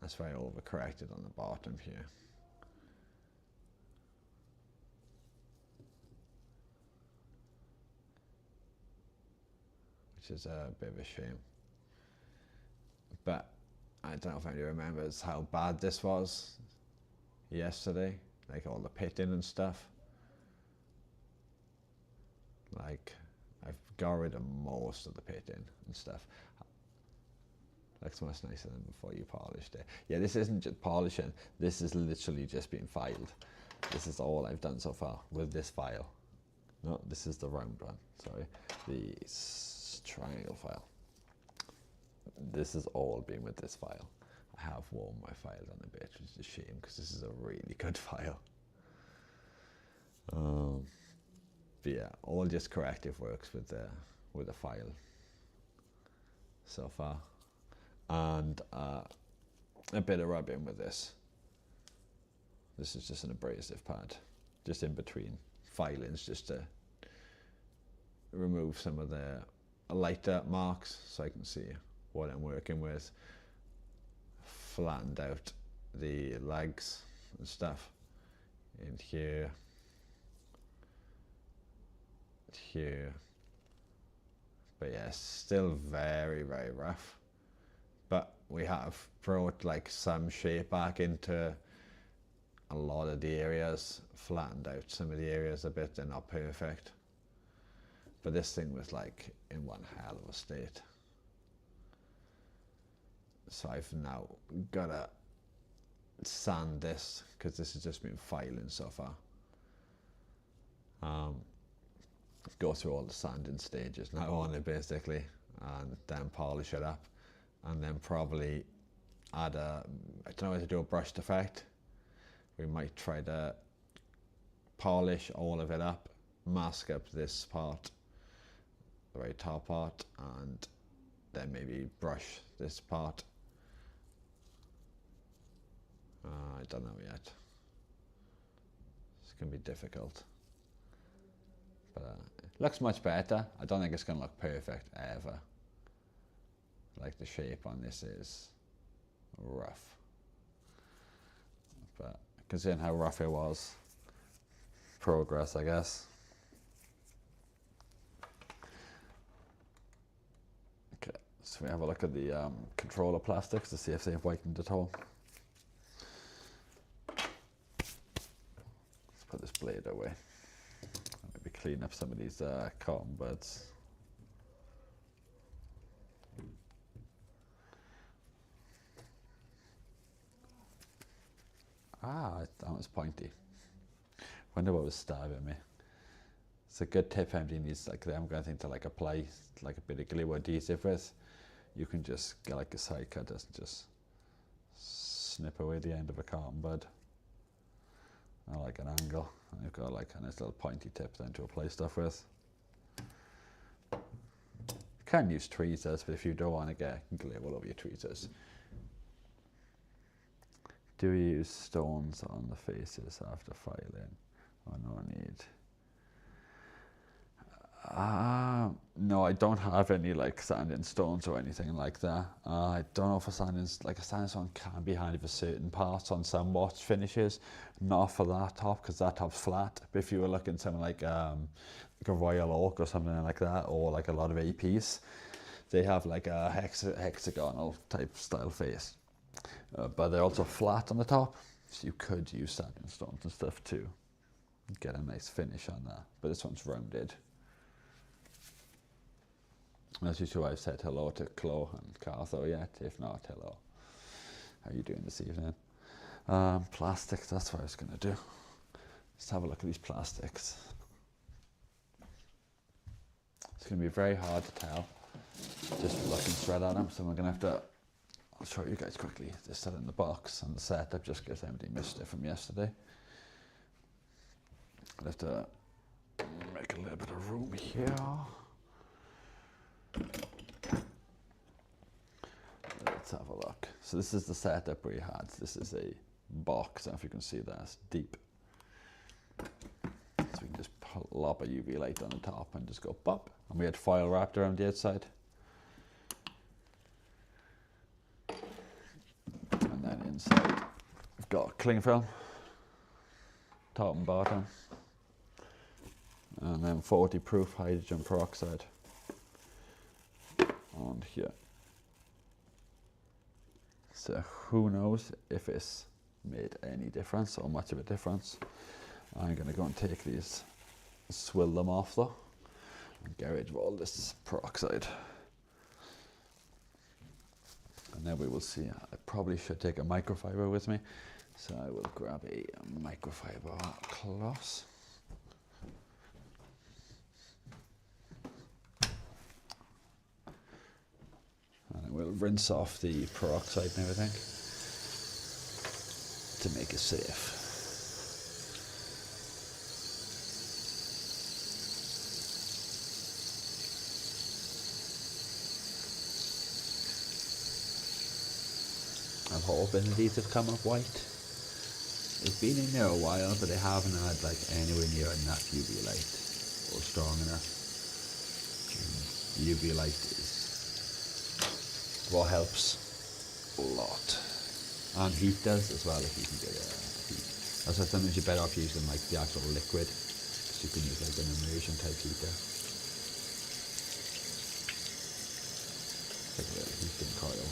That's why I overcorrected on the bottom here. Which is a bit of a shame. But I don't know if anybody remembers how bad this was yesterday, like all the pitting and stuff. Like, I've got rid of most of the pitting and stuff. Looks much nicer than before you polished it. Yeah, this isn't just polishing, this is literally just being filed. This is all I've done so far with this file. No, this is the round one, sorry. The triangle file. This is all been with this file. I have worn my file down a bit, which is a shame because this is a really good file. But yeah, all just corrective works with the file so far, and a bit of rubbing with this. This is just an abrasive pad, just in between filings, just to remove some of the lighter marks so I can see what I'm working with. Flattened out the legs and stuff in here, here, but yeah, still very, very rough. But we have brought like some shape back into a lot of the areas, flattened out some of the areas a bit. They're not perfect, but this thing was like in one hell of a state. So I've now got to sand this because this has just been filing so far. Go through all the sanding stages now on it basically, and then polish it up, and then probably add I don't know how to do a brushed effect. We might try to polish all of it up, mask up this part, the very top part, and then maybe brush this part. I don't know yet. It's going to be difficult. But it looks much better. I don't think it's going to look perfect ever. Like, the shape on this is rough. But considering how rough it was, progress, I guess. Okay, so we have a look at the controller plastics to see if they've whitened at all. Put this blade away. Maybe clean up some of these cotton buds. That was pointy. Wonder what was stabbing me. It's a good tip empty needs like them kind of thing to like apply like a bit of glue adhesive with. You can just get like a side cut and just snip away the end of a cotton bud. I like an angle, and you've got like a nice little pointy tip then to apply stuff with. You can use tweezers, but if you don't want to get glue all over your tweezers. Do you use stones on the faces after filing? Oh, no need. No, I don't have any like sanding stones or anything like that. I don't know if a sanding stone can be handy for certain parts on some watch finishes, not for that top because that top's flat. But if you were looking at something like a Royal Oak or something like that, or like a lot of APs, they have like a hexagonal type style face, but they're also flat on the top, so you could use sanding stones and stuff to get a nice finish on that. But this one's rounded. As usual, I've said hello to Chloe and Cartho yet. If not, hello. How are you doing this evening? Plastics, that's what I was going to do. Let's have a look at these plastics. It's going to be very hard to tell just looking straight at them, so we're going to have to, I'll show you guys quickly. They're still in the box and the setup just because everybody missed it from yesterday. I'll have to make a little bit of room here. Let's have a look. So this is the setup we had. This is a box, I don't know if you can see that, it's deep. So we can just lob a UV light on the top and just go pop. And we had foil wrapped around the outside. And then inside, we've got cling film, top and bottom. And then 40 proof hydrogen peroxide on here. So who knows if it's made any difference or much of a difference. I'm going to go and take these, swill them off though, and get rid of all this peroxide. And then we will see. I probably should take a microfiber with me, so I will grab a microfiber cloth. And we'll rinse off the peroxide and everything to make it safe. I'm hoping these have come up white. It's been in there a while, but they haven't had like anywhere near enough UV light or strong enough. UV light is what helps a lot, and heat does as well. If you can get heat, that's why sometimes you're better off using like the actual liquid, because you can use like an immersion type heater. Like a heating coil.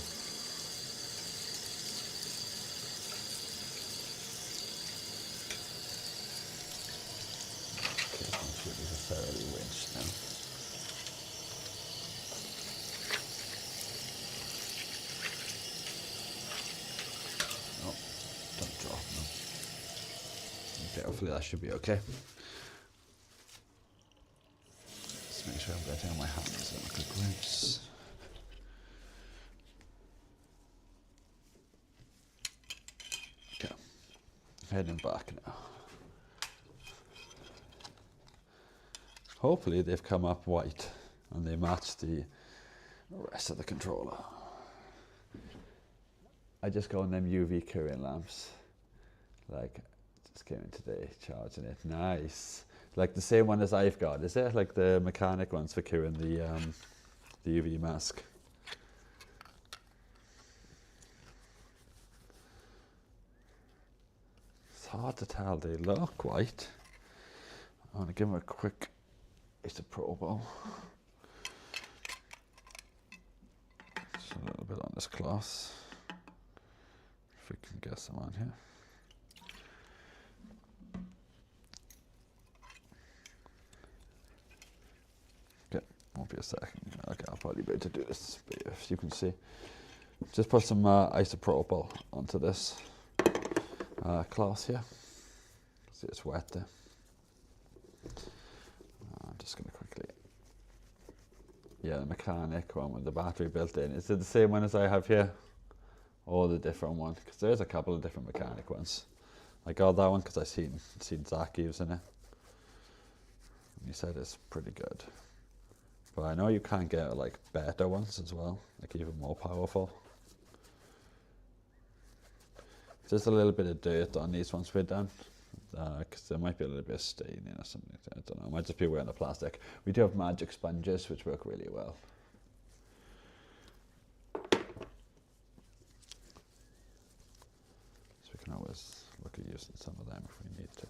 Thoroughly rinsed now. Oh, don't drop now. Okay, hopefully that should be okay. Let's make sure I'm getting on my hands and a quick rinse. Okay, heading back now. Hopefully they've come up white and they match the rest of the controller. I just got on them UV curing lamps. Like, just came in today, charging it. Nice. Like the same one as I've got, is it? Like the mechanic ones for curing the UV mask. It's hard to tell, they look white. I want to give them a quick isopropyl. Just a little bit on this cloth. If we can get some on here. Okay, won't be a second. Okay, I'll probably be able to do this, but if you can see. Just put some isopropyl onto this cloth here. See, it's wet there. I'm just going to quickly, yeah, the mechanic one with the battery built in. Is it the same one as I have here? Or the different one? Because there's a couple of different mechanic ones. I got that one because I seen Zach using it. And he said it's pretty good. But I know you can get like better ones as well, like even more powerful. Just a little bit of dirt on these ones we're done. Because there might be a little bit of staining or something. I don't know. It might just be wearing the plastic. We do have magic sponges which work really well. So we can always look at using some of them if we need to.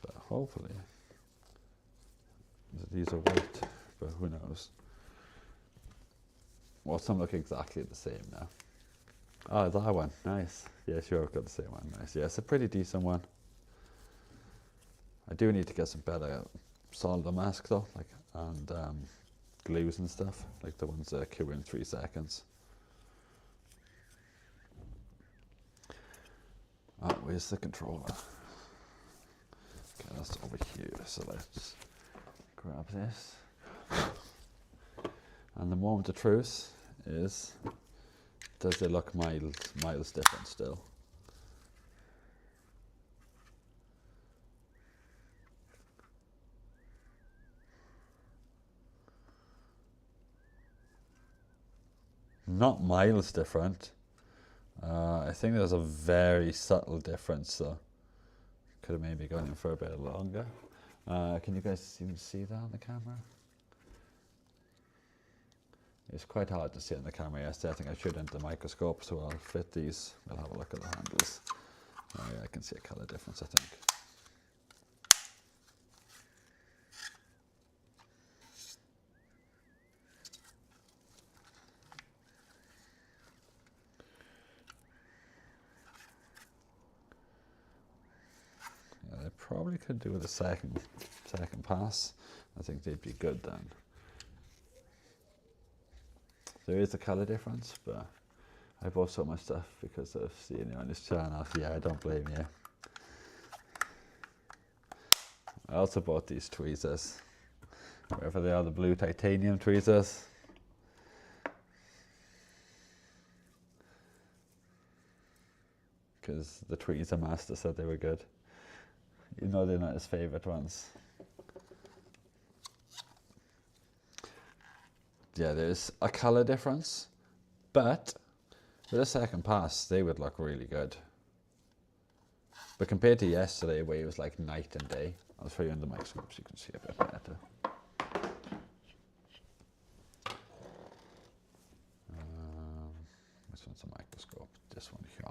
But hopefully these are white, but who knows. Well, some look exactly the same now. Oh, that one, nice. Yeah, sure, I've got the same one, nice. Yeah, it's a pretty decent one. I do need to get some better solder mask though, like, and glues and stuff, like the ones that cure in 3 seconds. Oh, where's the controller? Okay, that's over here, so let's grab this. And the moment of truth is, does it look miles different still? Not miles different. I think there's a very subtle difference, so could have maybe gone in for a bit longer. Can you guys even see that on the camera? It's quite hard to see on the camera yesterday. I think I should enter the microscope, so I'll fit these. We'll have a look at the handles. Oh yeah, I can see a colour difference, I think. Yeah, they probably could do with a second pass. I think they'd be good then. There is a colour difference, but I bought so much stuff because of seeing you on this channel. Yeah, I don't blame you. I also bought these tweezers, wherever they are, the blue titanium tweezers. Because the tweezer master said they were good. You know they're not his favourite ones. Yeah, there's a colour difference, but with a second pass, they would look really good. But compared to yesterday, where it was like night and day, I'll show you in the microscope so you can see a bit better. This one's a microscope, this one here.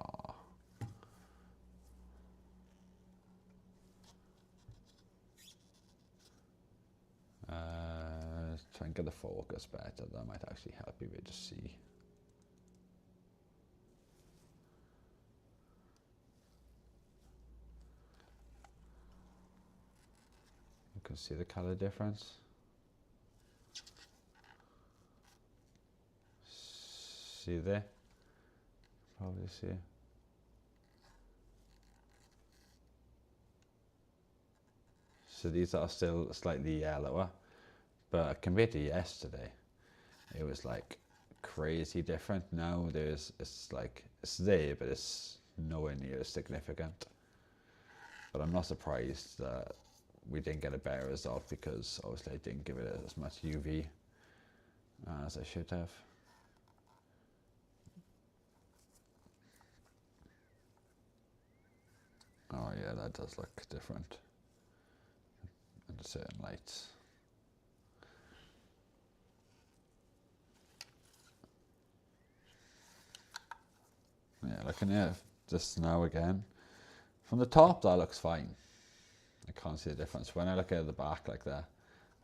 Try and get the focus better, that might actually help you to see. You can see the color difference. See there? Probably see it. So these are still slightly yellower. But compared to yesterday, it was like crazy different. Now it's there, but it's nowhere near as significant. But I'm not surprised that we didn't get a better result, because obviously I didn't give it as much UV as I should have. Oh yeah, that does look different under certain lights. Yeah, looking at this now again, from the top that looks fine. I can't see a difference. When I look at the back like that,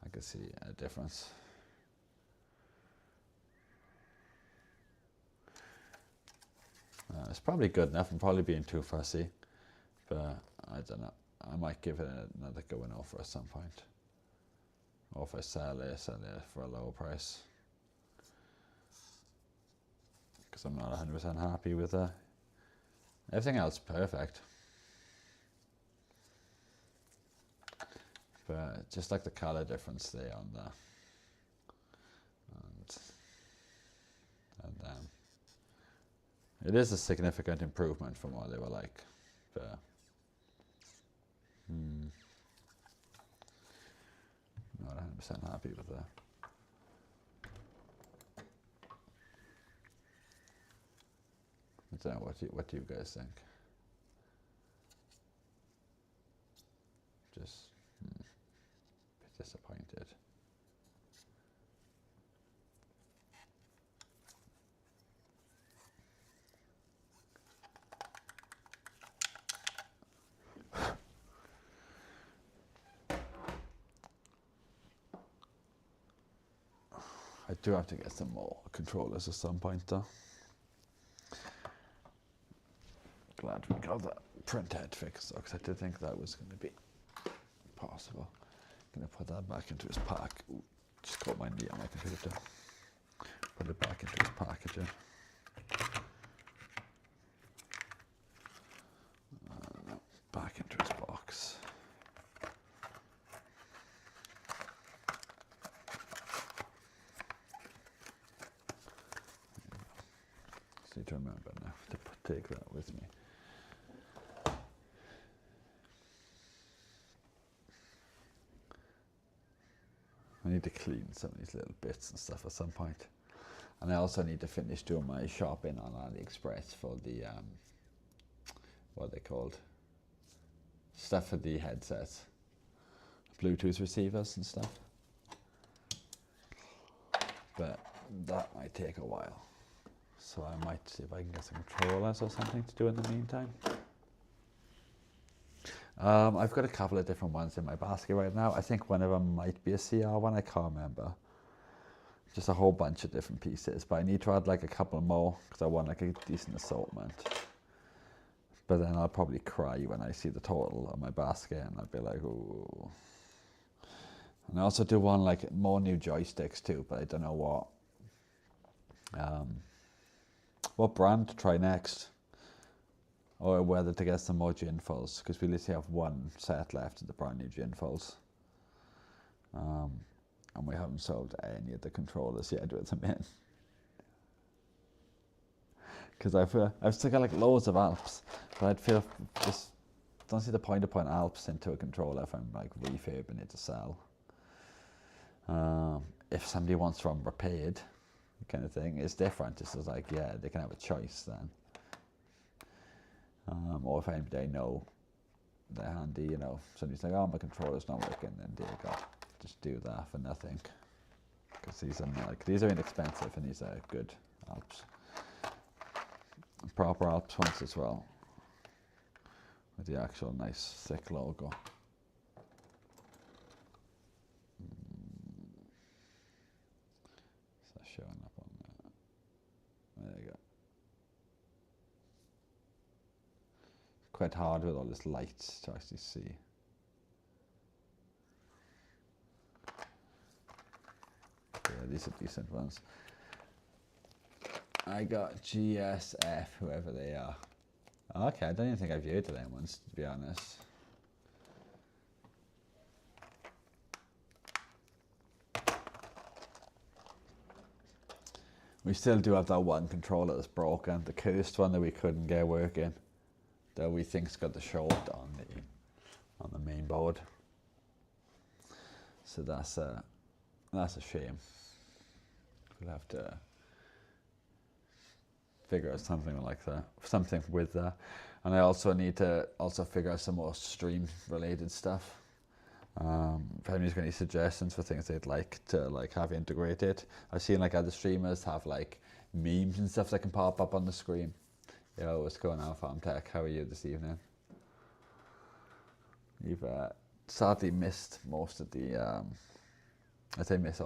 I can see a difference. It's probably good enough. I'm probably being too fussy, but I don't know. I might give it another go and offer at some point. Or if I sell it for a lower price. Because I'm not 100% happy with that. Everything else is perfect. But just like the colour difference there on the and it is a significant improvement from what they were like. But not 100% happy with that. I don't know, what do you guys think? Just a bit disappointed. I do have to get some more controllers at some point though. Glad we got that Printhead fixed though, because I did think that was going to be possible. I'm going to put that back into his pack. Ooh, just got my knee on my computer. Put it back into his packaging. Back into his box. Just need to remember now to take that with me. I need to clean some of these little bits and stuff at some point. And I also need to finish doing my shopping on AliExpress for the, what are they called? Stuff for the headsets. Bluetooth receivers and stuff. But that might take a while. So I might see if I can get some controllers or something to do in the meantime. I've got a couple of different ones in my basket right now. I think one of them might be a CR one, I can't remember. Just a whole bunch of different pieces, but I need to add like a couple more because I want like a decent assortment. But then I'll probably cry when I see the total of my basket and I'll be like, ooh. And I also do want like more new joysticks too, but I don't know what brand to try next. Or whether to get some more ginfuls, because we literally have one set left of the brand new ginfuls. And we haven't sold any of the controllers yet with them in. Because I've still got like loads of Alps, but I'd feel just don't see the point of putting Alps into a controller if I'm like refurbing it to sell. If somebody wants from repaired, kind of thing, it's different. It's just like, yeah, they can have a choice then. Or if anybody I know, they're handy, you know, somebody's like, oh, my controller's not working, then there you go. Just do that for nothing. Because these are inexpensive and these are good Alps. Proper Alps ones as well. With the actual nice thick logo. Is that showing up on there? There you go. Quite hard with all this light to actually see. Yeah, these are decent ones. I got GSF, whoever they are. Okay, I don't even think I've viewed them ones, to be honest. We still do have that one controller that's broken, the cursed one that we couldn't get working. That we think's got the short on the main board. So that's a shame. We'll have to figure out something like that, something with that. And I also need to figure out some more stream related stuff. If anybody's got any suggestions for things they'd like to have integrated. I've seen like other streamers have like memes and stuff that can pop up on the screen. Yo, what's going on, Farm Tech? How are you this evening? You've sadly missed most of the, I say missed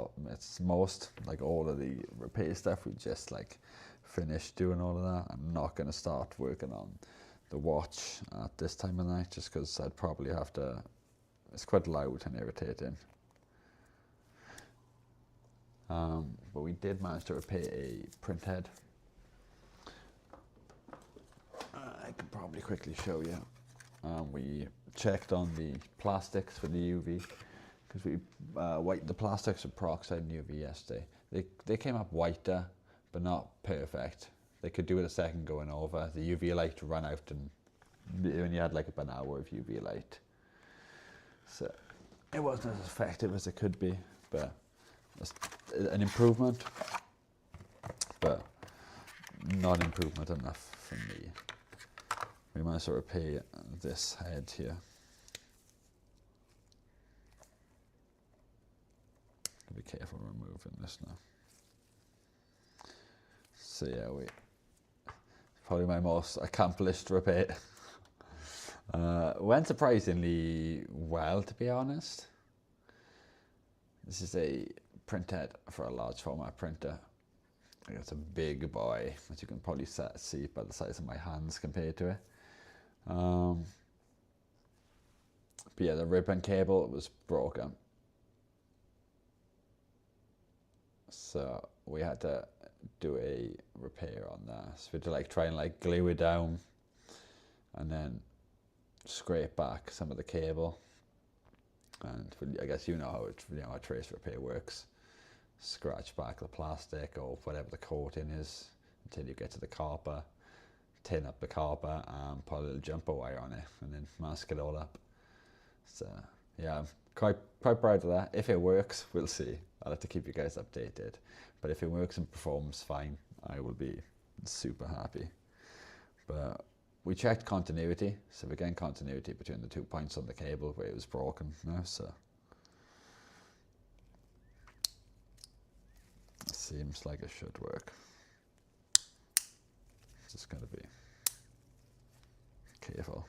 most, like all of the repair stuff. We just like finished doing all of that. I'm not going to start working on the watch at this time of night just because I'd probably have to, it's quite loud and irritating. But we did manage to repair a printhead. I could probably quickly show you. We checked on the plastics for the UV because we whitened the plastics with peroxide and UV yesterday. They came up whiter, but not perfect. They could do it a second going over. The UV light ran out and we only had like about an hour of UV light. So it wasn't as effective as it could be, but it's an improvement, but not improvement enough for me. We managed to repair this head here. Be careful removing this now. So yeah, probably my most accomplished repair. Went surprisingly well, to be honest. This is a printhead for a large format printer. It's a big boy, as you can probably see by the size of my hands compared to it. But yeah, the ribbon cable was broken. So we had to do a repair on that. So we had to like try and like glue it down and then scrape back some of the cable. And I guess you know how a trace repair works. Scratch back the plastic or whatever the coating is until you get to the copper, tin up the copper and put a little jumper wire on it and then mask it all up. So yeah, I'm quite proud of that. If it works, we'll see. I'll have to keep you guys updated. But if it works and performs fine, I will be super happy. But we checked continuity, so we're getting continuity between the 2 points on the cable where it was broken now, so it seems like it should work. Just gotta be careful.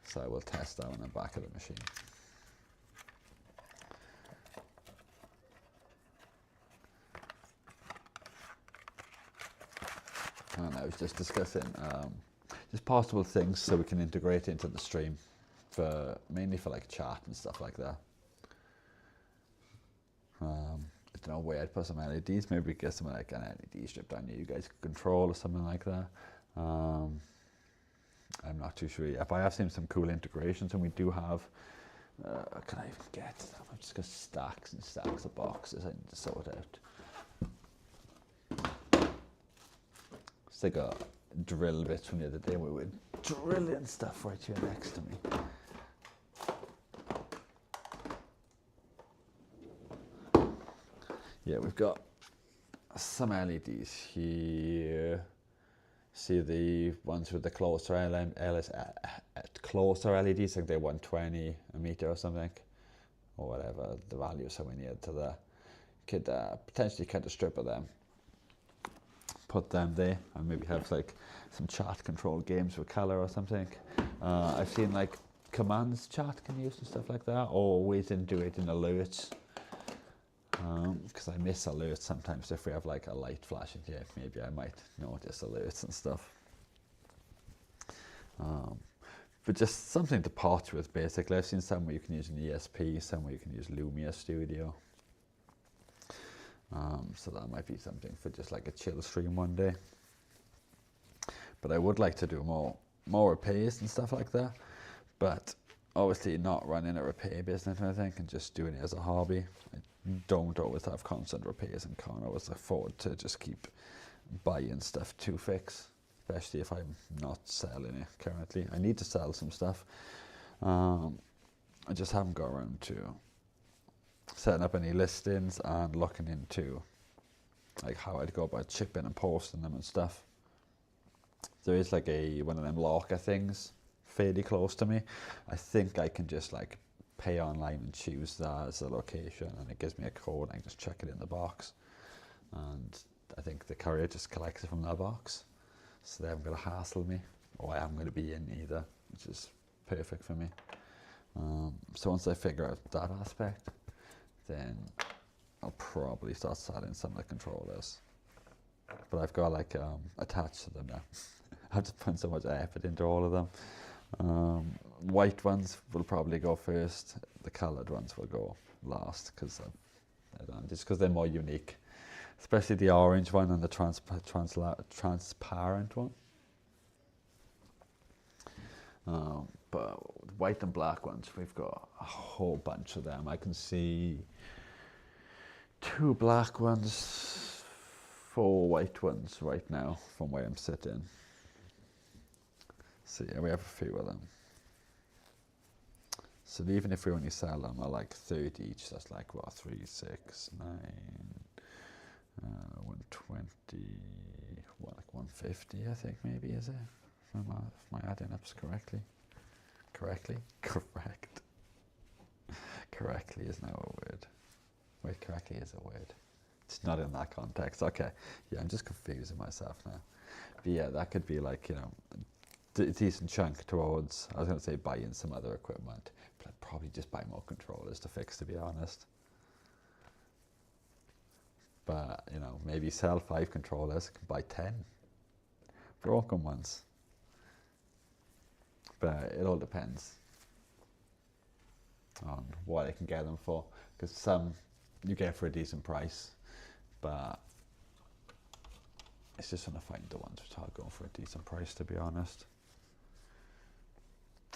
So I will test that on the back of the machine. And I was just discussing just possible things so we can integrate into the stream, mainly for like chat and stuff like that. I don't know where I'd put some LEDs. Maybe we get some like an LED strip down here you guys could control or something like that. I'm not too sure yet, but I have seen some cool integrations, and we do have. Can I even get to them? I've just got stacks and stacks of boxes I need to sort out. It's like a drill bit from the other day. We were drilling stuff right here next to me. Yeah, we've got some LEDs here. See the ones with the closer LEDs, like they're 120 a meter or something, or whatever the value. So we need to could potentially cut a strip of them, put them there, and maybe have like some chat control games with color or something. I've seen like commands chat can use and stuff like that, or ways to do it in alerts. Because I miss alerts sometimes. If we have like a light flashing here, maybe I might notice alerts and stuff. But just something to part with, basically. I've seen some where you can use an ESP, some where you can use Lumia Studio. So that might be something for just like a chill stream one day. But I would like to do more repairs and stuff like that. But obviously not running a repair business or anything, and just doing it as a hobby. I don't always have constant repairs and can't always afford to just keep buying stuff to fix, especially if I'm not selling it currently. I need to sell some stuff. I just haven't got around to setting up any listings and looking into like how I'd go about shipping and posting them and stuff. There is like one of them locker things fairly close to me. I think I can just like pay online and choose that as a location, and it gives me a code and I just check it in the box, and I think the courier just collects it from that box, so they haven't got to hassle me, or I haven't got to be in either, which is perfect for me. So once I figure out that aspect, then I'll probably start selling some of the controllers, but I've got like attached to them now. I've just put so much effort into all of them. White ones will probably go first. The coloured ones will go last, because just because they're more unique, especially the orange one and the transparent one. But white and black ones, we've got a whole bunch of them. I can see 2 black ones, 4 white ones right now from where I'm sitting. So yeah, we have a few of them. So even if we only sell them at like 30 each, that's like what, 3, 6, 9, 120, what, like 150, I think maybe, is it? If my adding ups correctly. Correct. Correctly is now a word. Wait, correctly is a word. It's not in that context. Okay. Yeah, I'm just confusing myself now. But yeah, that could be like, a decent chunk towards, I was going to say buying some other equipment, but I'd probably just buy more controllers to fix, to be honest. But, maybe sell 5 controllers, buy 10 broken ones. but it all depends on what I can get them for, because some you get for a decent price, but it's just trying to find the ones which are going for a decent price, to be honest.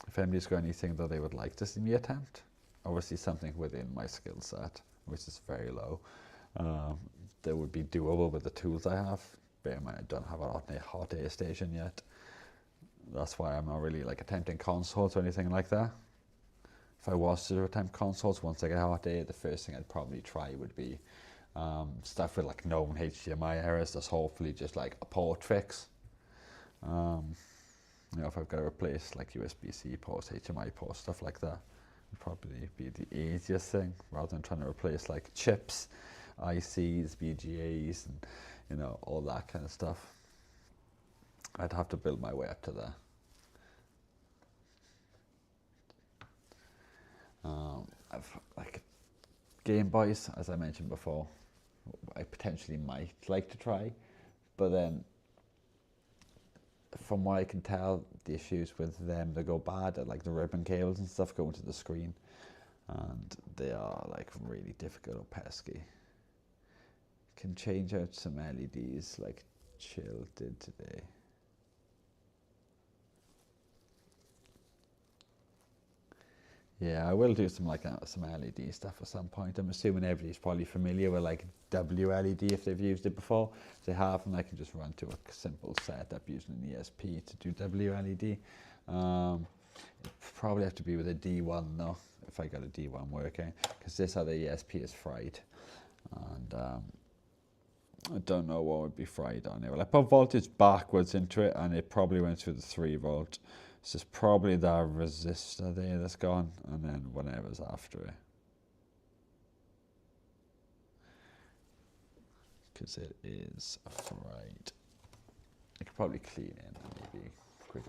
If anybody's got anything that they would like to see me attempt, obviously something within my skill set, which is very low, that would be doable with the tools I have. Bear in mind, I don't have a hot air station yet. That's why I'm not really like attempting consoles or anything like that. If I was to attempt consoles, once I get hot air, the first thing I'd probably try would be stuff with like known HDMI errors. That's hopefully just like a port fix. You know, if I've got to replace like USB-C ports, HDMI ports, stuff like that, would probably be the easiest thing, rather than trying to replace like chips, ICs, VGAs, and you know, all that kind of stuff. I'd have to build my way up to there. I've like Game Boys, as I mentioned before, I potentially might like to try, but then from what I can tell, the issues with them, they go bad at like the ribbon cables and stuff going to the screen, and they are like really difficult or pesky. Can change out some LEDs like Chill did today. Yeah, I will do some like some LED stuff at some point. I'm assuming everybody's probably familiar with like WLED if they've used it before. If they haven't, I can just run to a simple setup using an ESP to do WLED. Probably have to be with a D1 though, if I got a D1 working, because this other ESP is fried, and I don't know what would be fried on it. Well, I put voltage backwards into it, and it probably went through the 3 volt. So it's probably that resistor there that's gone, and then whatever's after it. Because it is fried. I could probably clean it maybe quick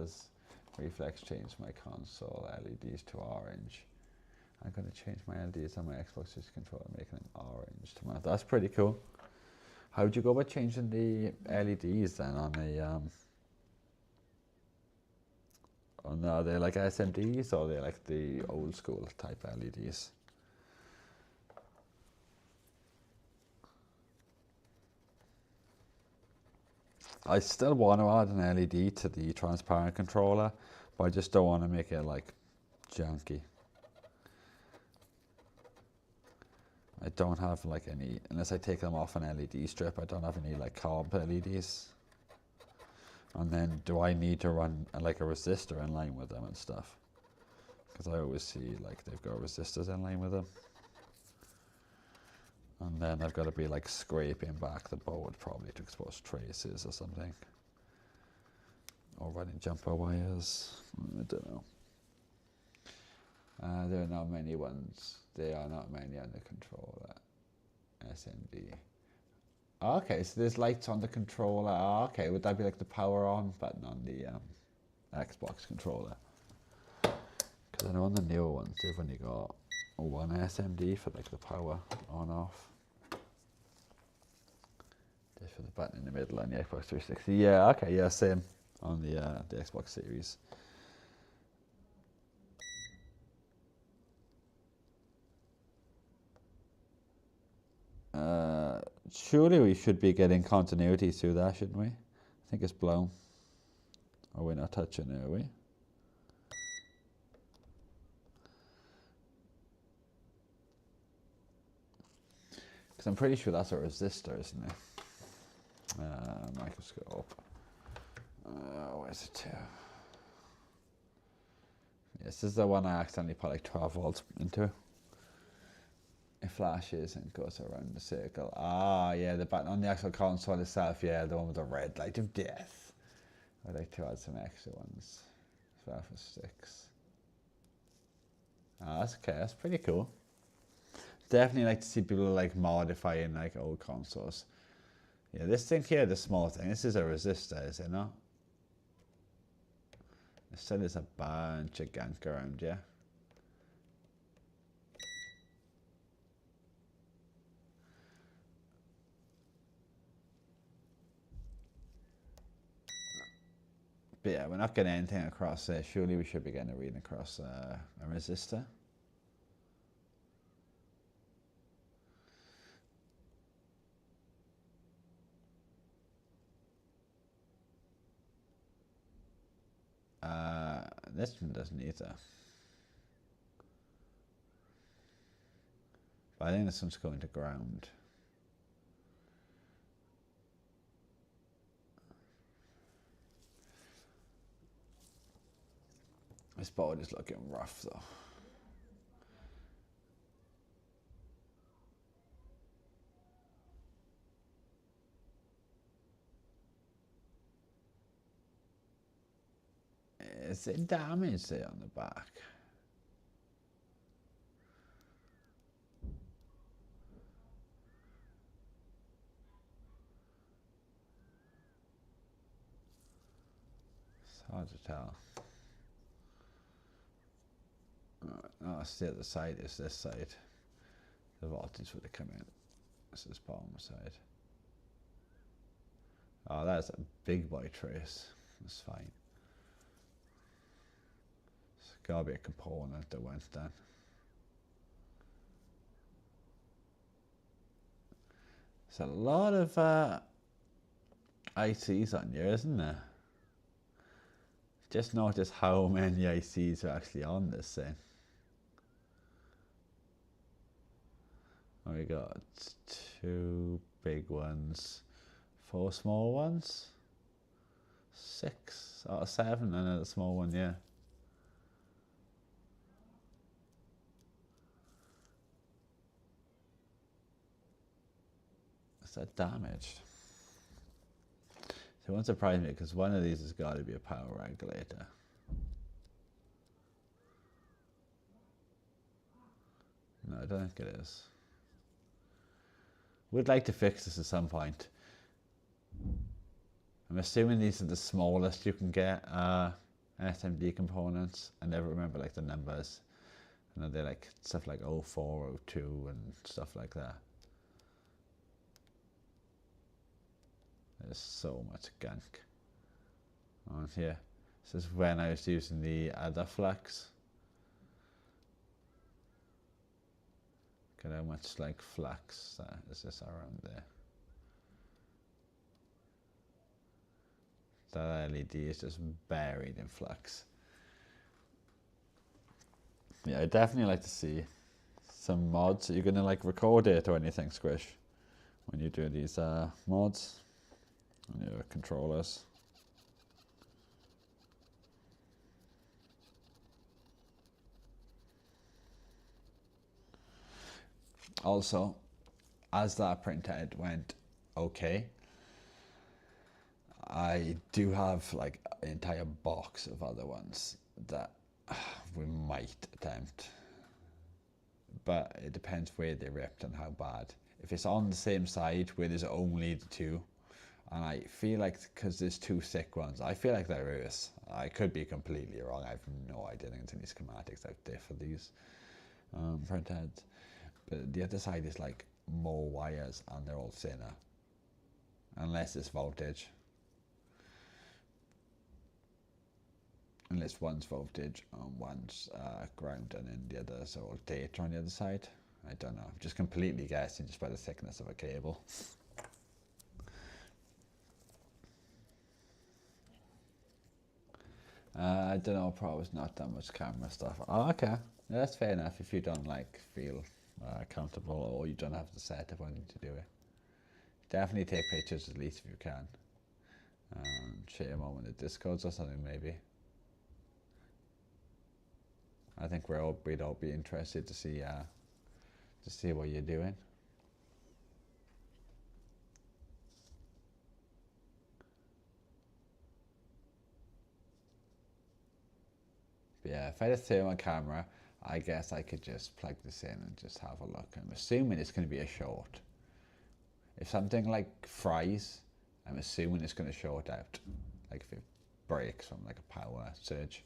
as reflex change my console LEDs to orange. I'm going to change my LEDs on my Xbox 360 controller, making them orange tomorrow. That's pretty cool. How would you go about changing the LEDs then on a are they like SMDs, or are they like the old school type LEDs? I still want to add an LED to the transparent controller, but I just don't want to make it like junky. I don't have like any, unless I take them off an LED strip, I don't have any like carb LEDs. And then do I need to run like a resistor in line with them and stuff? Because I always see like they've got resistors in line with them. And then I've got to be like scraping back the board probably to expose traces or something. Or running jumper wires, I don't know. There are not many ones. There are not many on the controller. SMD. Okay, so there's lights on the controller. Oh, okay, would that be like the power on button on the Xbox controller? Because I know on the newer ones, they've only got one SMD for like the power on off. There's for the button in the middle on the Xbox 360. Yeah, okay, yeah, same on the Xbox Series. Surely we should be getting continuity through that, shouldn't we? I think it's blown. Or we're not touching it, are we? Because I'm pretty sure that's a resistor, isn't it? Microscope. Where's it to? Yes, this is the one I accidentally put like 12 volts into. It flashes and goes around the circle. Ah, yeah, the button on the actual console itself, yeah, the one with the red light of death. I'd like to add some extra ones. 12 for 6. Ah, that's okay, that's pretty cool. Definitely like to see people like modifying like old consoles. Yeah, this thing here, the small thing, this is a resistor, is it not? There still is a bunch of gunk around, yeah. But yeah, we're not getting anything across there. Surely we should be getting a reading across a resistor. This one doesn't either. But I think this one's going to ground. This board is looking rough though. Is it damage there on the back? It's hard to tell. No, it's the other side, it's this side. The voltage would have come in. This is bottom side. Oh, that's a big boy trace. That's fine. It's gotta be a component that went down. There's a lot of ICs on here, isn't there? Just notice how many ICs are actually on this thing. We got 2 big ones, 4 small ones, 6 out of 7, and a small one, yeah. Is that damaged? So it won't surprise me because one of these has got to be a power regulator. No, I don't think it is. We'd like to fix this at some point. I'm assuming these are the smallest you can get SMD components. I never remember like the numbers. I know they're like stuff like 04, 02 and stuff like that. There's so much gunk on here. This is when I was using the other flux. Look at how much like flux is this around there. That LED is just buried in flux. Yeah, I'd definitely like to see some mods. Are you gonna like record it or anything, Squish, when you do these mods on your controllers? Also, as that printhead went okay, I do have like an entire box of other ones that we might attempt, but it depends where they ripped and how bad. If it's on the same side where there's only the 2, and I feel like because there's 2 thick ones, I feel like there is. I could be completely wrong. I have no idea. There's any schematics out there for these printheads. But the other side is like more wires and they're all thinner. Unless it's voltage. Unless one's voltage and one's ground and then the other's all data on the other side. I don't know. I'm just completely guessing just by the thickness of a cable. I don't know, probably not that much camera stuff. Oh, okay. Yeah, that's fair enough if you don't like feel comfortable or you don't have the setup or anything to do it. Definitely take pictures at least if you can. Share them on the Discords or something maybe. I think we'd all be interested to see what you're doing. But yeah, if I had a thermal camera, I guess I could just plug this in and just have a look. I'm assuming it's going to be a short. If something like fries, I'm assuming it's going to short out. Like if it breaks from like a power surge.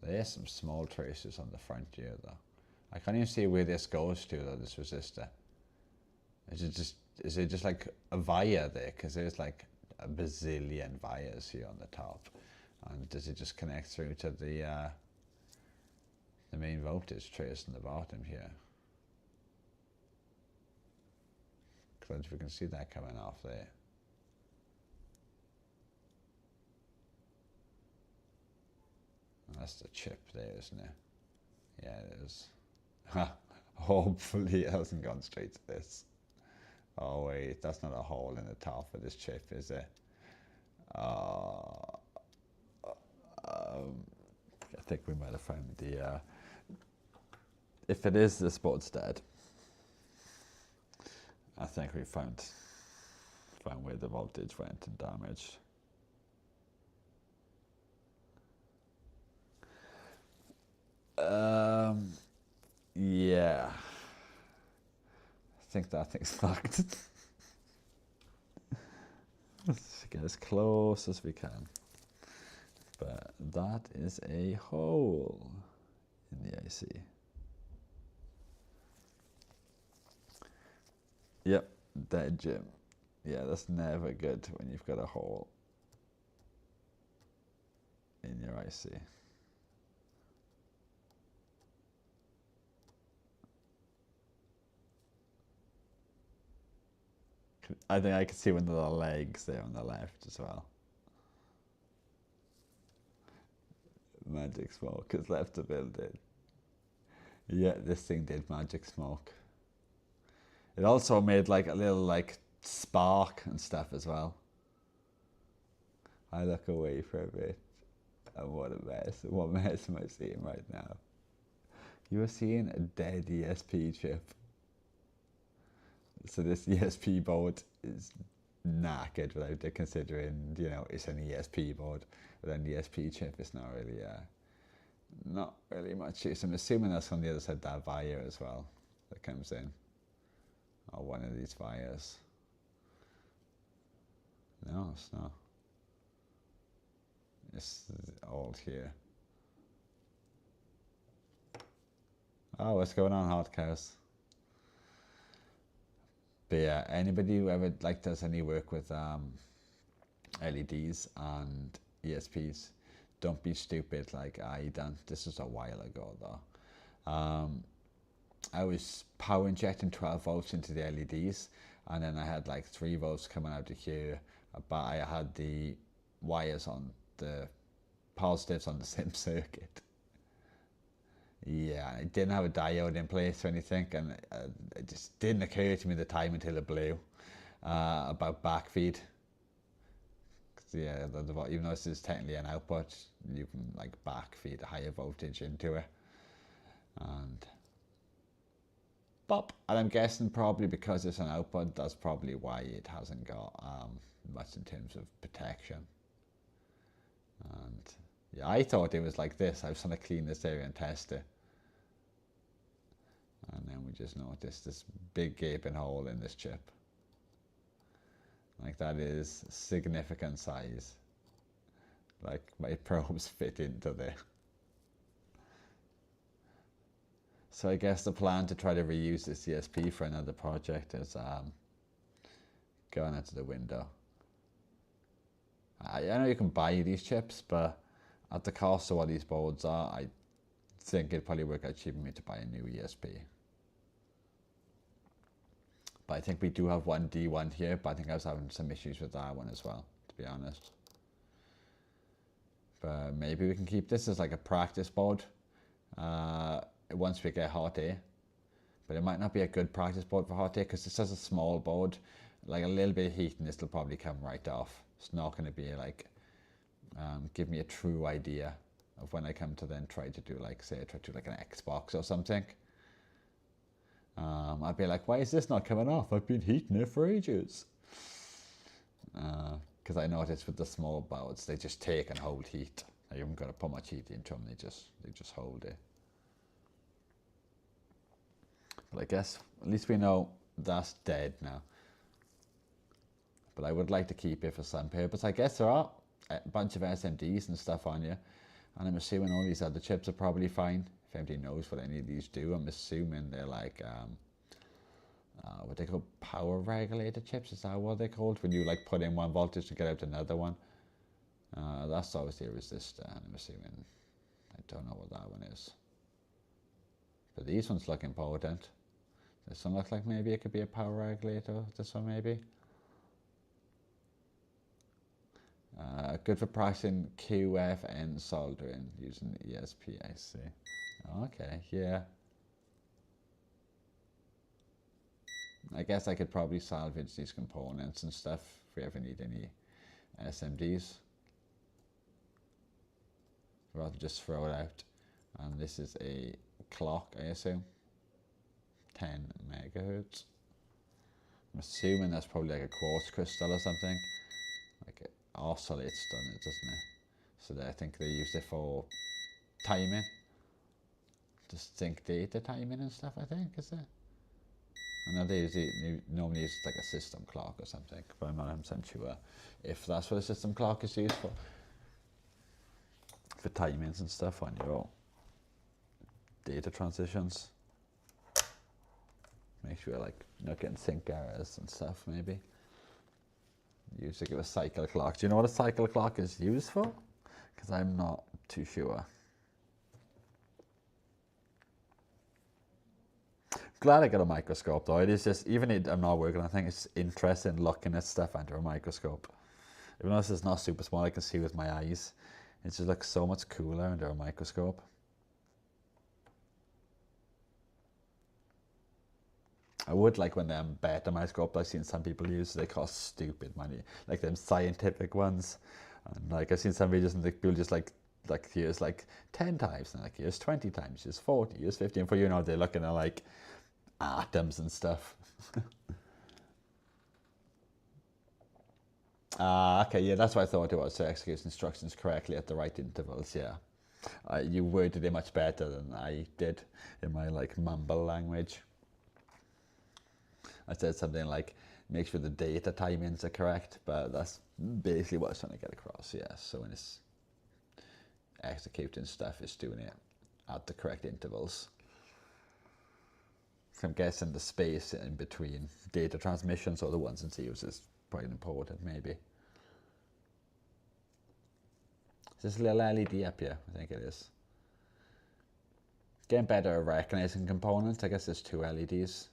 There's some small traces on the front here though. I can't even see where this goes to though, this resistor. Is it just is it just like a wire there? Because there's like a bazillion wires here on the top. And does it just connect through to the main voltage trace in the bottom here? Because we can see that coming off there. And that's the chip there, isn't it? Yeah, it is. Hopefully it hasn't gone straight to this. Oh wait, that's not a hole in the top of this chip, is it? I think we might have found the, if it is this board's dead, I think we found where the voltage went and damaged. Yeah. I think that thing's fucked. Let's get as close as we can. But that is a hole in the IC. Yep, dead Jim. Yeah, that's never good when you've got a hole in your IC. I think I can see one of the legs there on the left as well. Magic smoke has left the building. Yeah, this thing did magic smoke. It also made like a little like spark and stuff as well. I look away for a bit. And what a mess. What mess am I seeing right now? You are seeing a dead ESP chip. So this ESP board is knackered without it, considering, you know, it's an ESP board. With an ESP chip, it's not really much use. I'm assuming that's on the other side of that wire as well that comes in. Or one of these wires. No, it's not. It's old here. Oh, what's going on, hot cows? But yeah, anybody who ever like does any work with LEDs and ESPs, don't be stupid like I done. This was a while ago though. I was power injecting 12 volts into the LEDs, and then I had like 3 volts coming out of here, but I had the wires on the positives on the same circuit. Yeah, I didn't have a diode in place or anything, and it just didn't occur to me at the time until it blew about backfeed. Yeah, even though this is technically an output, you can like backfeed a higher voltage into it, and pop. And I'm guessing probably because it's an output, that's probably why it hasn't got much in terms of protection. And yeah, I thought it was like this. I was trying to clean this area and test it. And then we just noticed this big gaping hole in this chip. Like that is significant size. Like my probes fit into there. So I guess the plan to try to reuse this ESP for another project is going into the window. I know you can buy these chips, but at the cost of what these boards are, I think it'd probably work out cheaper for me to buy a new ESP. But I think we do have one D1 here, but I think I was having some issues with that one as well, to be honest. But maybe we can keep this as like a practice board once we get hot air. But it might not be a good practice board for hot air because it's just a small board. Like a little bit of heat and this will probably come right off. It's not going to be like, give me a true idea of when I come to then try to do like, say I try to do like an Xbox or something. I'd be like, why is this not coming off? I've been heating it for ages. Because I noticed with the small boards, they just take and hold heat. I haven't got to put much heat into them, they just hold it. But I guess at least we know that's dead now. But I would like to keep it for some purpose. I guess there are a bunch of SMDs and stuff on you, and I'm assuming all these other chips are probably fine. If anybody knows what any of these do, I'm assuming they're like what they call power regulator chips. Is that what they're called? When you like put in one voltage to get out another one. That's obviously a resistor. I'm assuming. I don't know what that one is. But these ones look important. This one looks like maybe it could be a power regulator. This one maybe. Good for practicing QFN soldering using ESP, I see. Okay, yeah. I guess I could probably salvage these components and stuff if we ever need any SMDs. Rather than just throw it out. And this is a clock, I assume. 10 megahertz. I'm assuming that's probably like a quartz crystal or something. Like it oscillates, doesn't it? So I think they use it for timing. Just sync data timing and stuff, I think, is it? I know they normally use like a system clock or something, but I'm not 100% sure if that's what a system clock is used for. For timings and stuff on your data transitions. Make sure like not getting sync errors and stuff maybe. Use to give a cycle clock. Do you know what a cycle clock is used for? Because I'm not too sure. Glad I got a microscope though. It is just, even if I'm not working, I think it's interesting looking at stuff under a microscope. Even though this is not super small, I can see with my eyes. It just looks so much cooler under a microscope. I would like when them better microscopes I've seen some people use, they cost stupid money. Like them scientific ones. And like I've seen some videos and people just like here's like 10 times, and like here's 20 times, here's 40, here's 50, and for you know they're looking at like atoms and stuff. Okay, yeah, that's what I thought it was, to execute instructions correctly at the right intervals, yeah. You worded it much better than I did in my like mumble language. I said something like, make sure the data timings are correct, but that's basically what I was trying to get across, yeah. So when it's executing stuff, it's doing it at the correct intervals. So I'm guessing the space in between data transmissions or the ones and zeros is quite important, maybe. Is this a little LED up here? I think it is. Getting better at recognizing components. I guess there's 2 LEDs.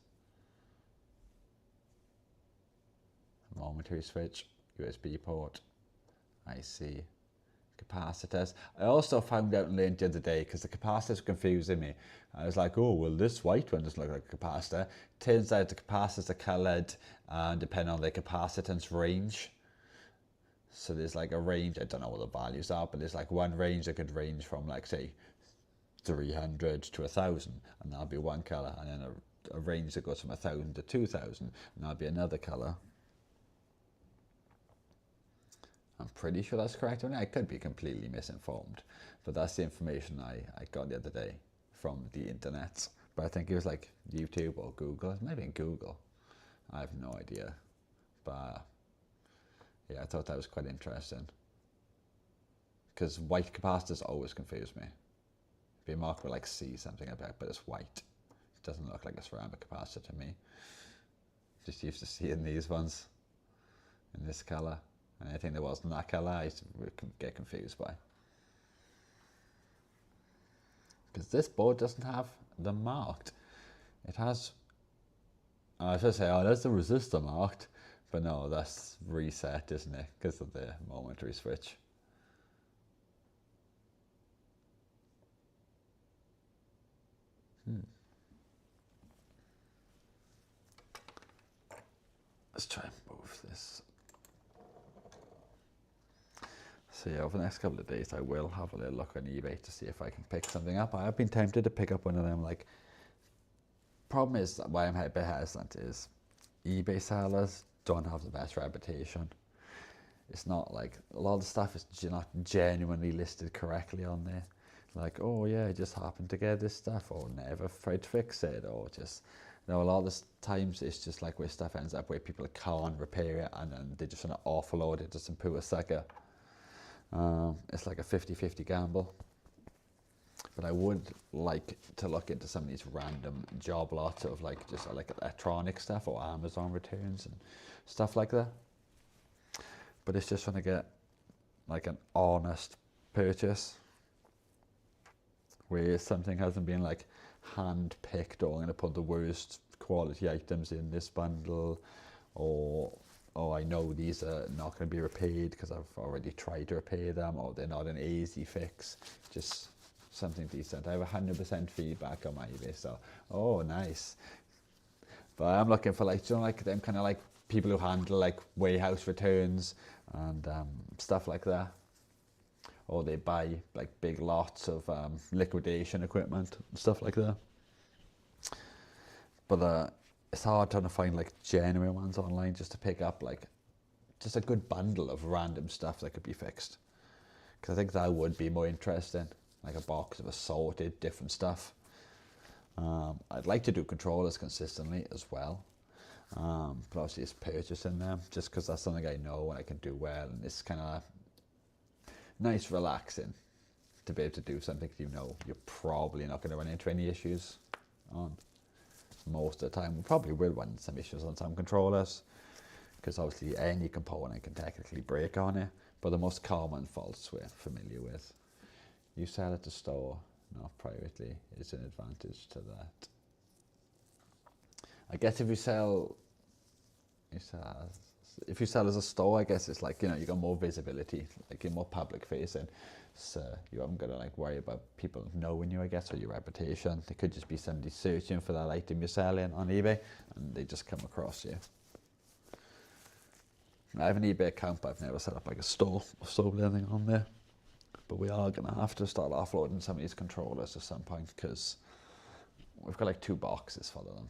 Momentary switch, USB port, IC, capacitors. I also found out and learned the other day, because the capacitors were confusing me. I was like, oh, well, this white one doesn't look like a capacitor. Turns out the capacitors are coloured depending on their capacitance range. So there's like a range, I don't know what the values are, but there's like one range that could range from like, say, 300 to 1,000, and that'll be one colour. And then a range that goes from 1,000 to 2,000, and that'll be another colour. I'm pretty sure that's correct. I mean, I could be completely misinformed, but that's the information I got the other day from the internet. But I think it was like YouTube or Google. Maybe in Google. I have no idea. But yeah, I thought that was quite interesting. Because white capacitors always confuse me. It'd be marked with like C something about, but it's white. It doesn't look like a ceramic capacitor to me. Just used to seeing these ones in this colour. And anything that wasn't that colour, I used to get confused by. Because this board doesn't have them marked. It has, I was going to say, oh, there's the resistor marked. But no, that's reset, isn't it? Because of the momentary switch. Let's try and move this. So yeah, over the next couple of days, I will have a little look on eBay to see if I can pick something up. I have been tempted to pick up one of them. Like, problem is why I'm a bit hesitant is eBay sellers don't have the best reputation. It's not like a lot of the stuff is not genuinely listed correctly on there. Like, oh yeah, I just happened to get this stuff, or never tried to fix it, or just, you know, a lot of the times it's just like where stuff ends up where people can't repair it, and then they just want to offload it to some poor sucker. It's like a 50-50 gamble. But I would like to look into some of these random job lots of like just like electronic stuff or Amazon returns and stuff like that. But it's just trying to get like an honest purchase where something hasn't been like hand picked, or I'm going to put the worst quality items in this bundle, or oh, I know these are not going to be repaired because I've already tried to repair them, or they're not an easy fix. Just something decent. I have 100% feedback on my eBay, so oh, nice. But I'm looking for like, you know, like them kind of like people who handle like warehouse returns and stuff like that, or they buy like big lots of liquidation equipment and stuff like that. But it's hard trying to find like genuine ones online just to pick up like just a good bundle of random stuff that could be fixed. Because I think that would be more interesting, like a box of assorted different stuff. I'd like to do controllers consistently as well. But obviously it's purchasing them just because that's something I know and I can do well, and it's kind of nice, relaxing to be able to do something you know you're probably not going to run into any issues on. Most of the time we probably will run some issues on some controllers because obviously any component can technically break on it, but the most common faults we're familiar with. You sell at the store, not privately, is an advantage to that. I guess if you sell as a store, I guess it's like, you know, you got more visibility, like you're more public facing, so you haven't got to like worry about people knowing you, I guess, or your reputation. It could just be somebody searching for that item you're selling on eBay and they just come across you. I have an eBay account, but I've never set up like a store or sold anything on there. But we are going to have to start offloading some of these controllers at some point because we've got like 2 boxes full of them.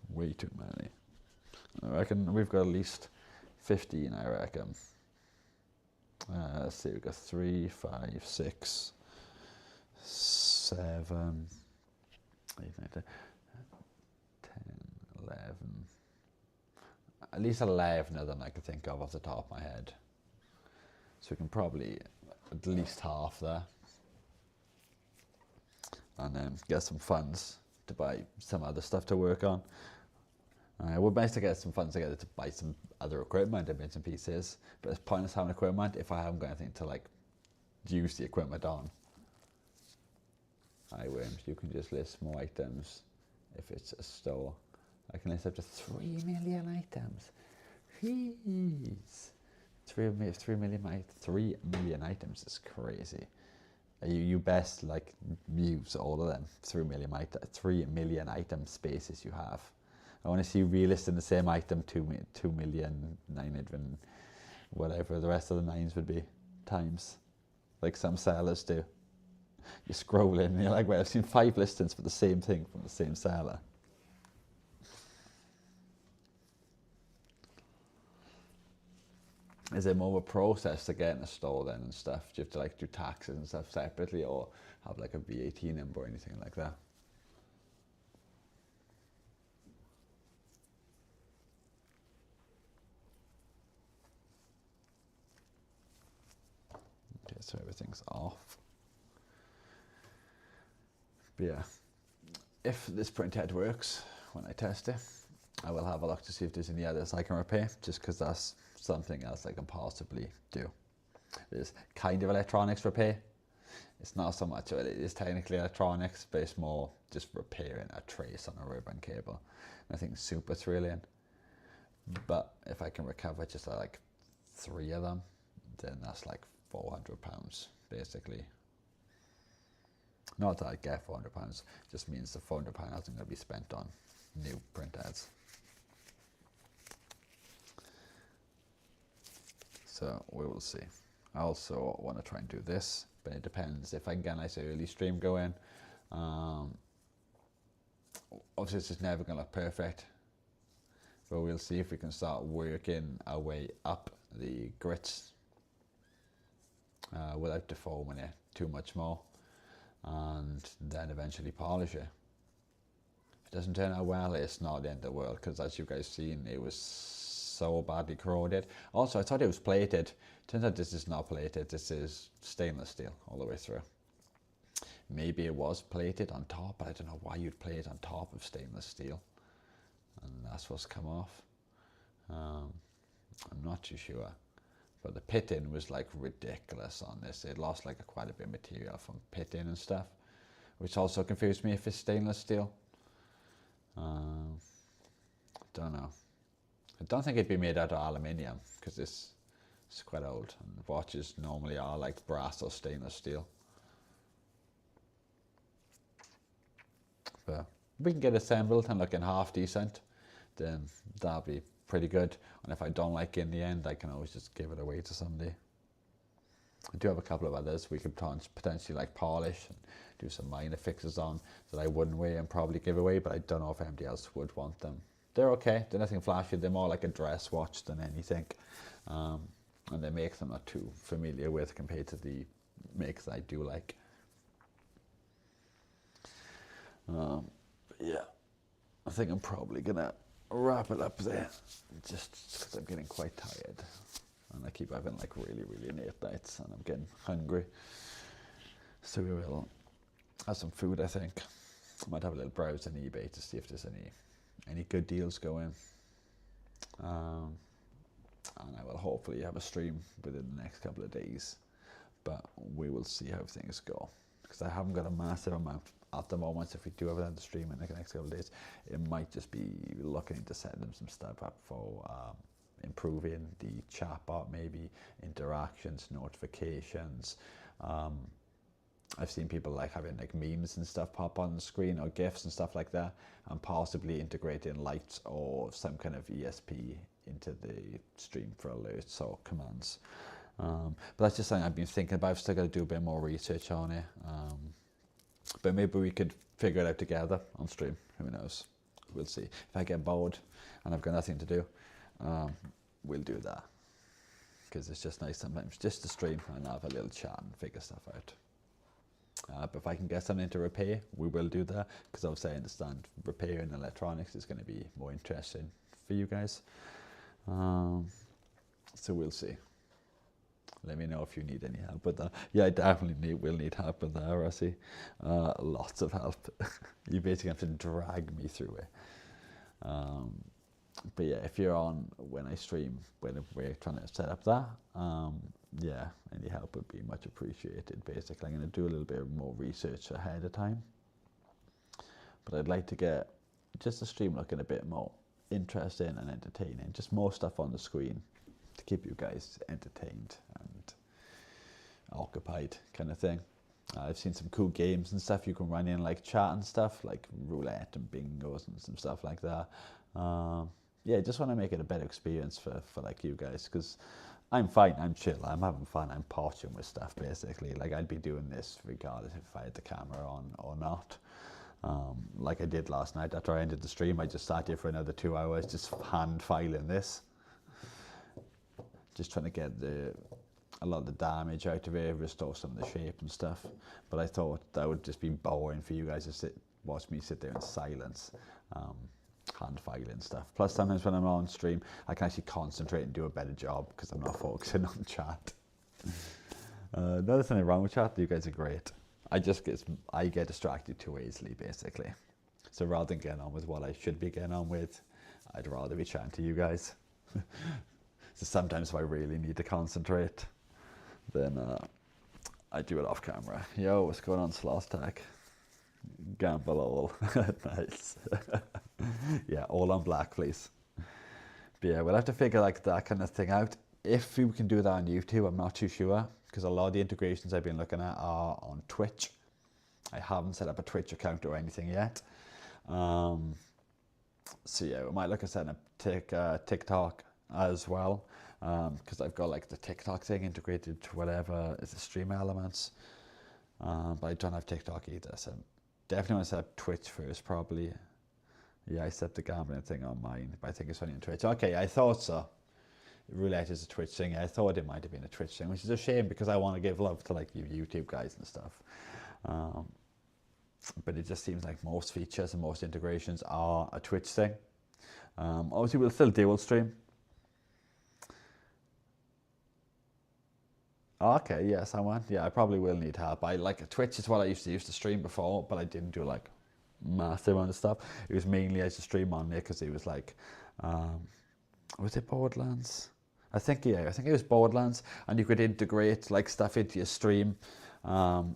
Way too many. I reckon we've got at least 15, I reckon. Let's see, we've got 3, 5, 6, 7, 8, 9, 10, 11. At least 11 of them I can think of off the top of my head. So we can probably at least half there. And then get some funds to buy some other stuff to work on. It would be nice to get some funds together to buy some other equipment and bits and pieces, but it's pointless having equipment if I haven't got anything to like use the equipment on. Hi Worms, you can just list more items if it's a store. I can list up to 3 million items. Jeez. 3 million items is crazy. You best like use all of them 3 million item spaces you have. I want to see relisting the same item 2,900,000 whatever the rest of the 9s would be times, like some sellers do. You scroll in and you're like, well, I've seen 5 listings for the same thing from the same seller. Is there more of a process to get in a store then and stuff? Do you have to like do taxes and stuff separately, or have like a VAT number or anything like that? Okay, so everything's off. But yeah, if this printhead works when I test it, I will have a look to see if there's any others I can repair, just because that's something else I can possibly do. There's kind of electronics repair. It's not so much, it is technically electronics, but it's more just repairing a trace on a ribbon cable. Nothing super thrilling. But if I can recover just like 3 of them, then that's like £400 basically. Not that I get £400, just means the £400 isn't going to be spent on new printheads. So we will see. I also want to try and do this, but it depends if I can get a nice early stream going. Obviously it's just never going to look perfect, but we'll see if we can start working our way up the grits without deforming it too much more, and then eventually polish it. If it doesn't turn out well, it's not the end of the world, because as you guys seen, it was so badly corroded. Also, I thought it was plated. Turns out this is not plated. This is stainless steel all the way through. maybe it was plated on top, but I don't know why you'd plate it on top of stainless steel. And that's what's come off. I'm not too sure. But the pitting was like ridiculous on this. It lost like quite a bit of material from pitting and stuff, which also confused me if it's stainless steel. Don't know. I don't think it'd be made out of aluminium because it's quite old, and watches normally are like brass or stainless steel. But we can get assembled and looking half decent, then that'll be pretty good. And if I don't like it in the end, I can always just give it away to somebody. I do have a couple of others we could potentially like polish and do some minor fixes on that I wouldn't weigh and probably give away, but I don't know if anybody else would want them. They're okay, they're nothing flashy, they're more like a dress watch than anything. And they make them not too familiar with compared to the makes I do like. Yeah, I think I'm probably gonna wrap it up there, just because I'm getting quite tired. And I keep having like really late nights and I'm getting hungry. So we will have some food, I think. I might have a little browse on eBay to see if there's any good deals going. And I will hopefully have a stream within the next couple of days. But we will see how things go. Because I haven't got a massive amount at the moment. So if we do have another stream in the next couple of days, it might just be looking to set them some stuff up for improving the chatbot, maybe interactions, notifications. I've seen people like having like memes and stuff pop on the screen or GIFs and stuff like that, and possibly integrating lights or some kind of ESP into the stream for alerts or commands. But that's just something I've been thinking about. I've still got to do a bit more research on it. But maybe we could figure it out together on stream. Who knows? We'll see. If I get bored and I've got nothing to do, we'll do that. Because it's just nice sometimes just to stream and have a little chat and figure stuff out. But if I can get something to repair, we will do that. Because obviously I understand repairing electronics is going to be more interesting for you guys. So we'll see. Let me know if you need any help with that. Yeah, I definitely will need help with that, Rossi. Lots of help. You basically have to drag me through it. But yeah, if you're on when I stream, when we're trying to set up that, yeah, any help would be much appreciated. Basically, I'm going to do a little bit more research ahead of time. But I'd like to get just the stream looking a bit more interesting and entertaining. Just more stuff on the screen to keep you guys entertained and occupied, kind of thing. I've seen some cool games and stuff you can run in, like chat and stuff, like roulette and bingos and some stuff like that. Yeah, just want to make it a better experience for like you guys, because I'm fine, I'm chill, I'm having fun, I'm poaching with stuff basically. Like I'd be doing this regardless if I had the camera on or not. Like I did last night after I ended the stream, I just sat here for another 2 hours just hand filing this. Just trying to get a lot of the damage out of it, restore some of the shape and stuff. But I thought that would just be boring for you guys to watch me sit there in silence, hand filing stuff. Plus sometimes when I'm on stream, I can actually concentrate and do a better job because I'm not focusing on chat. Nothing wrong with chat, you guys are great. I get distracted too easily basically. So rather than getting on with what I should be getting on with, I'd rather be chatting to you guys. So sometimes if I really need to concentrate, then I do it off camera. Yo, what's going on, Sloth Tech? Gamble all. Nice. Yeah, all on black, please. But yeah, we'll have to figure like that kind of thing out. If we can do that on YouTube, I'm not too sure, because a lot of the integrations I've been looking at are on Twitch. I haven't set up a Twitch account or anything yet. So yeah, we might look at setting up TikTok as well, because I've got like the TikTok thing integrated to whatever is the stream elements, but I don't have TikTok either, so definitely want to set up Twitch first probably. Yeah, I set up the gambling thing on mine, but I think it's only on Twitch. Okay, I thought so. Roulette is a Twitch thing. I thought it might have been a Twitch thing, which is a shame because I want to give love to like you YouTube guys and stuff. But it just seems like most features and most integrations are a Twitch thing. Obviously, we'll still dual stream. Okay, yeah, someone. Yeah, I probably will need help. I like Twitch is what I used to stream before, but I didn't do like massive amount of stuff. It was mainly I used to stream on there because it was like, um, was it Borderlands? I think yeah, I think it was Borderlands, and you could integrate like stuff into your stream, and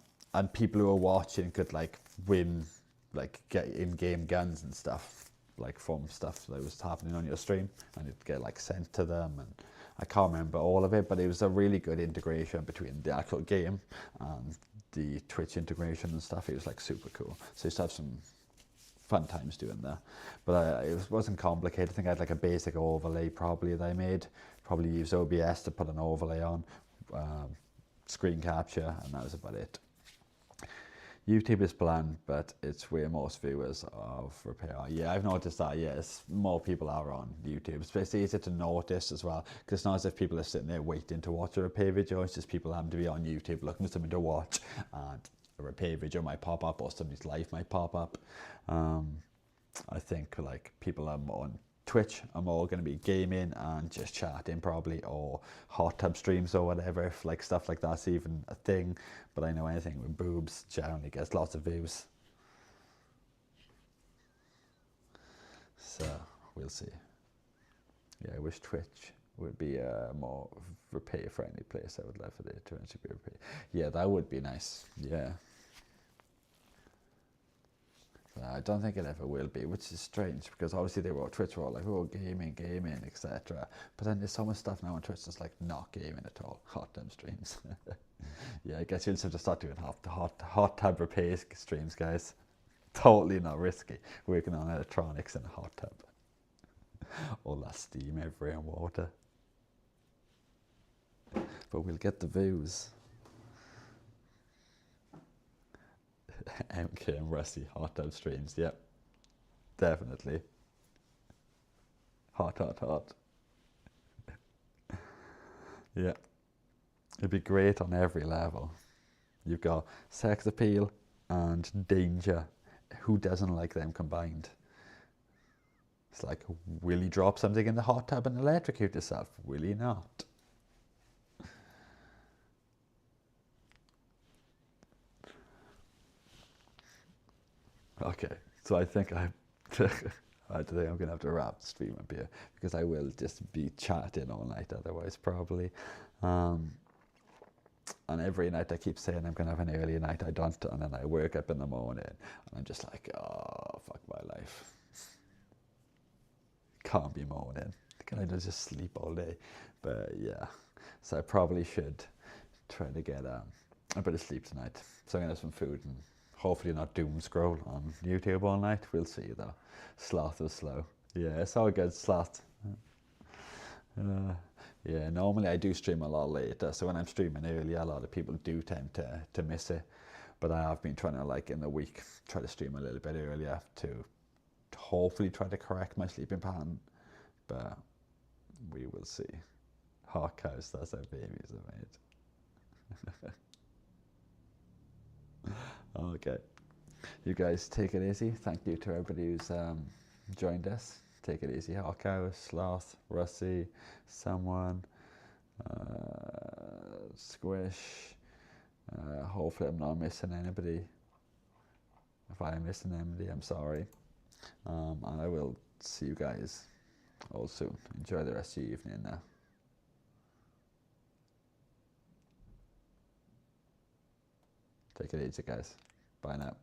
people who were watching could like win, like get in-game guns and stuff, like from stuff that was happening on your stream, and it'd get like sent to them. And I can't remember all of it, but it was a really good integration between the actual game and the Twitch integration and stuff. It was like super cool. So you used to have some fun times doing that, but it wasn't complicated. I think I had like a basic overlay probably that I made. Probably used OBS to put an overlay on, screen capture, and that was about it. YouTube is bland, but it's where most viewers of repair are. Yeah, I've noticed that. Yes, more people are on YouTube. It's easier to notice as well, because it's not as if people are sitting there waiting to watch a repair video. It's just people happen to be on YouTube looking for something to watch, and a repair video might pop up, or somebody's life might pop up. I think like people are on Twitch are more going to be gaming and just chatting probably, or hot tub streams or whatever, if like stuff like that's even a thing. But I know anything with boobs generally gets lots of views. So we'll see. Yeah, I wish Twitch would be a more repair friendly place. I would love for it to actually be repair. Yeah, that would be nice. Yeah. I don't think it ever will be, which is strange, because obviously they were Twitch were all like, oh, gaming, etc. But then there's so much stuff now on Twitch that's like not gaming at all. Hot tub streams. Yeah, I guess you'll just have to start doing hot tub repair streams, guys. Totally not risky. Working on electronics in a hot tub. All that steam everywhere and water. But we'll get the views. MK and Rusty hot tub streams, yep, definitely. Hot. Yeah, it'd be great on every level. You've got sex appeal and danger. Who doesn't like them combined? It's like, will you drop something in the hot tub and electrocute yourself? Will you not? Okay, so I think I think I'm going to have to wrap the stream up here, because I will just be chatting all night otherwise probably. And every night I keep saying I'm going to have an early night, I don't, and then I wake up in the morning and I'm just like, oh, fuck my life. Can't be moaning. Can I just sleep all day? But yeah, so I probably should try to get a bit of sleep tonight. So I'm going to have some food and hopefully not doom scroll on YouTube all night. We'll see though. Sloth is slow. Yeah, it's all good, sloth. Yeah, normally I do stream a lot later, so when I'm streaming early, a lot of people do tend to miss it. But I have been trying to, like, in the week, try to stream a little bit earlier to hopefully try to correct my sleeping pattern. But we will see. Hot cows, that's how babies are made. Okay. You guys take it easy. Thank you to everybody who's joined us. Take it easy. Hot cow, sloth, Rusty, someone, squish. Hopefully I'm not missing anybody. If I am missing anybody, I'm sorry. And I will see you guys all soon. Enjoy the rest of your evening now. Take it easy, guys. Bye now.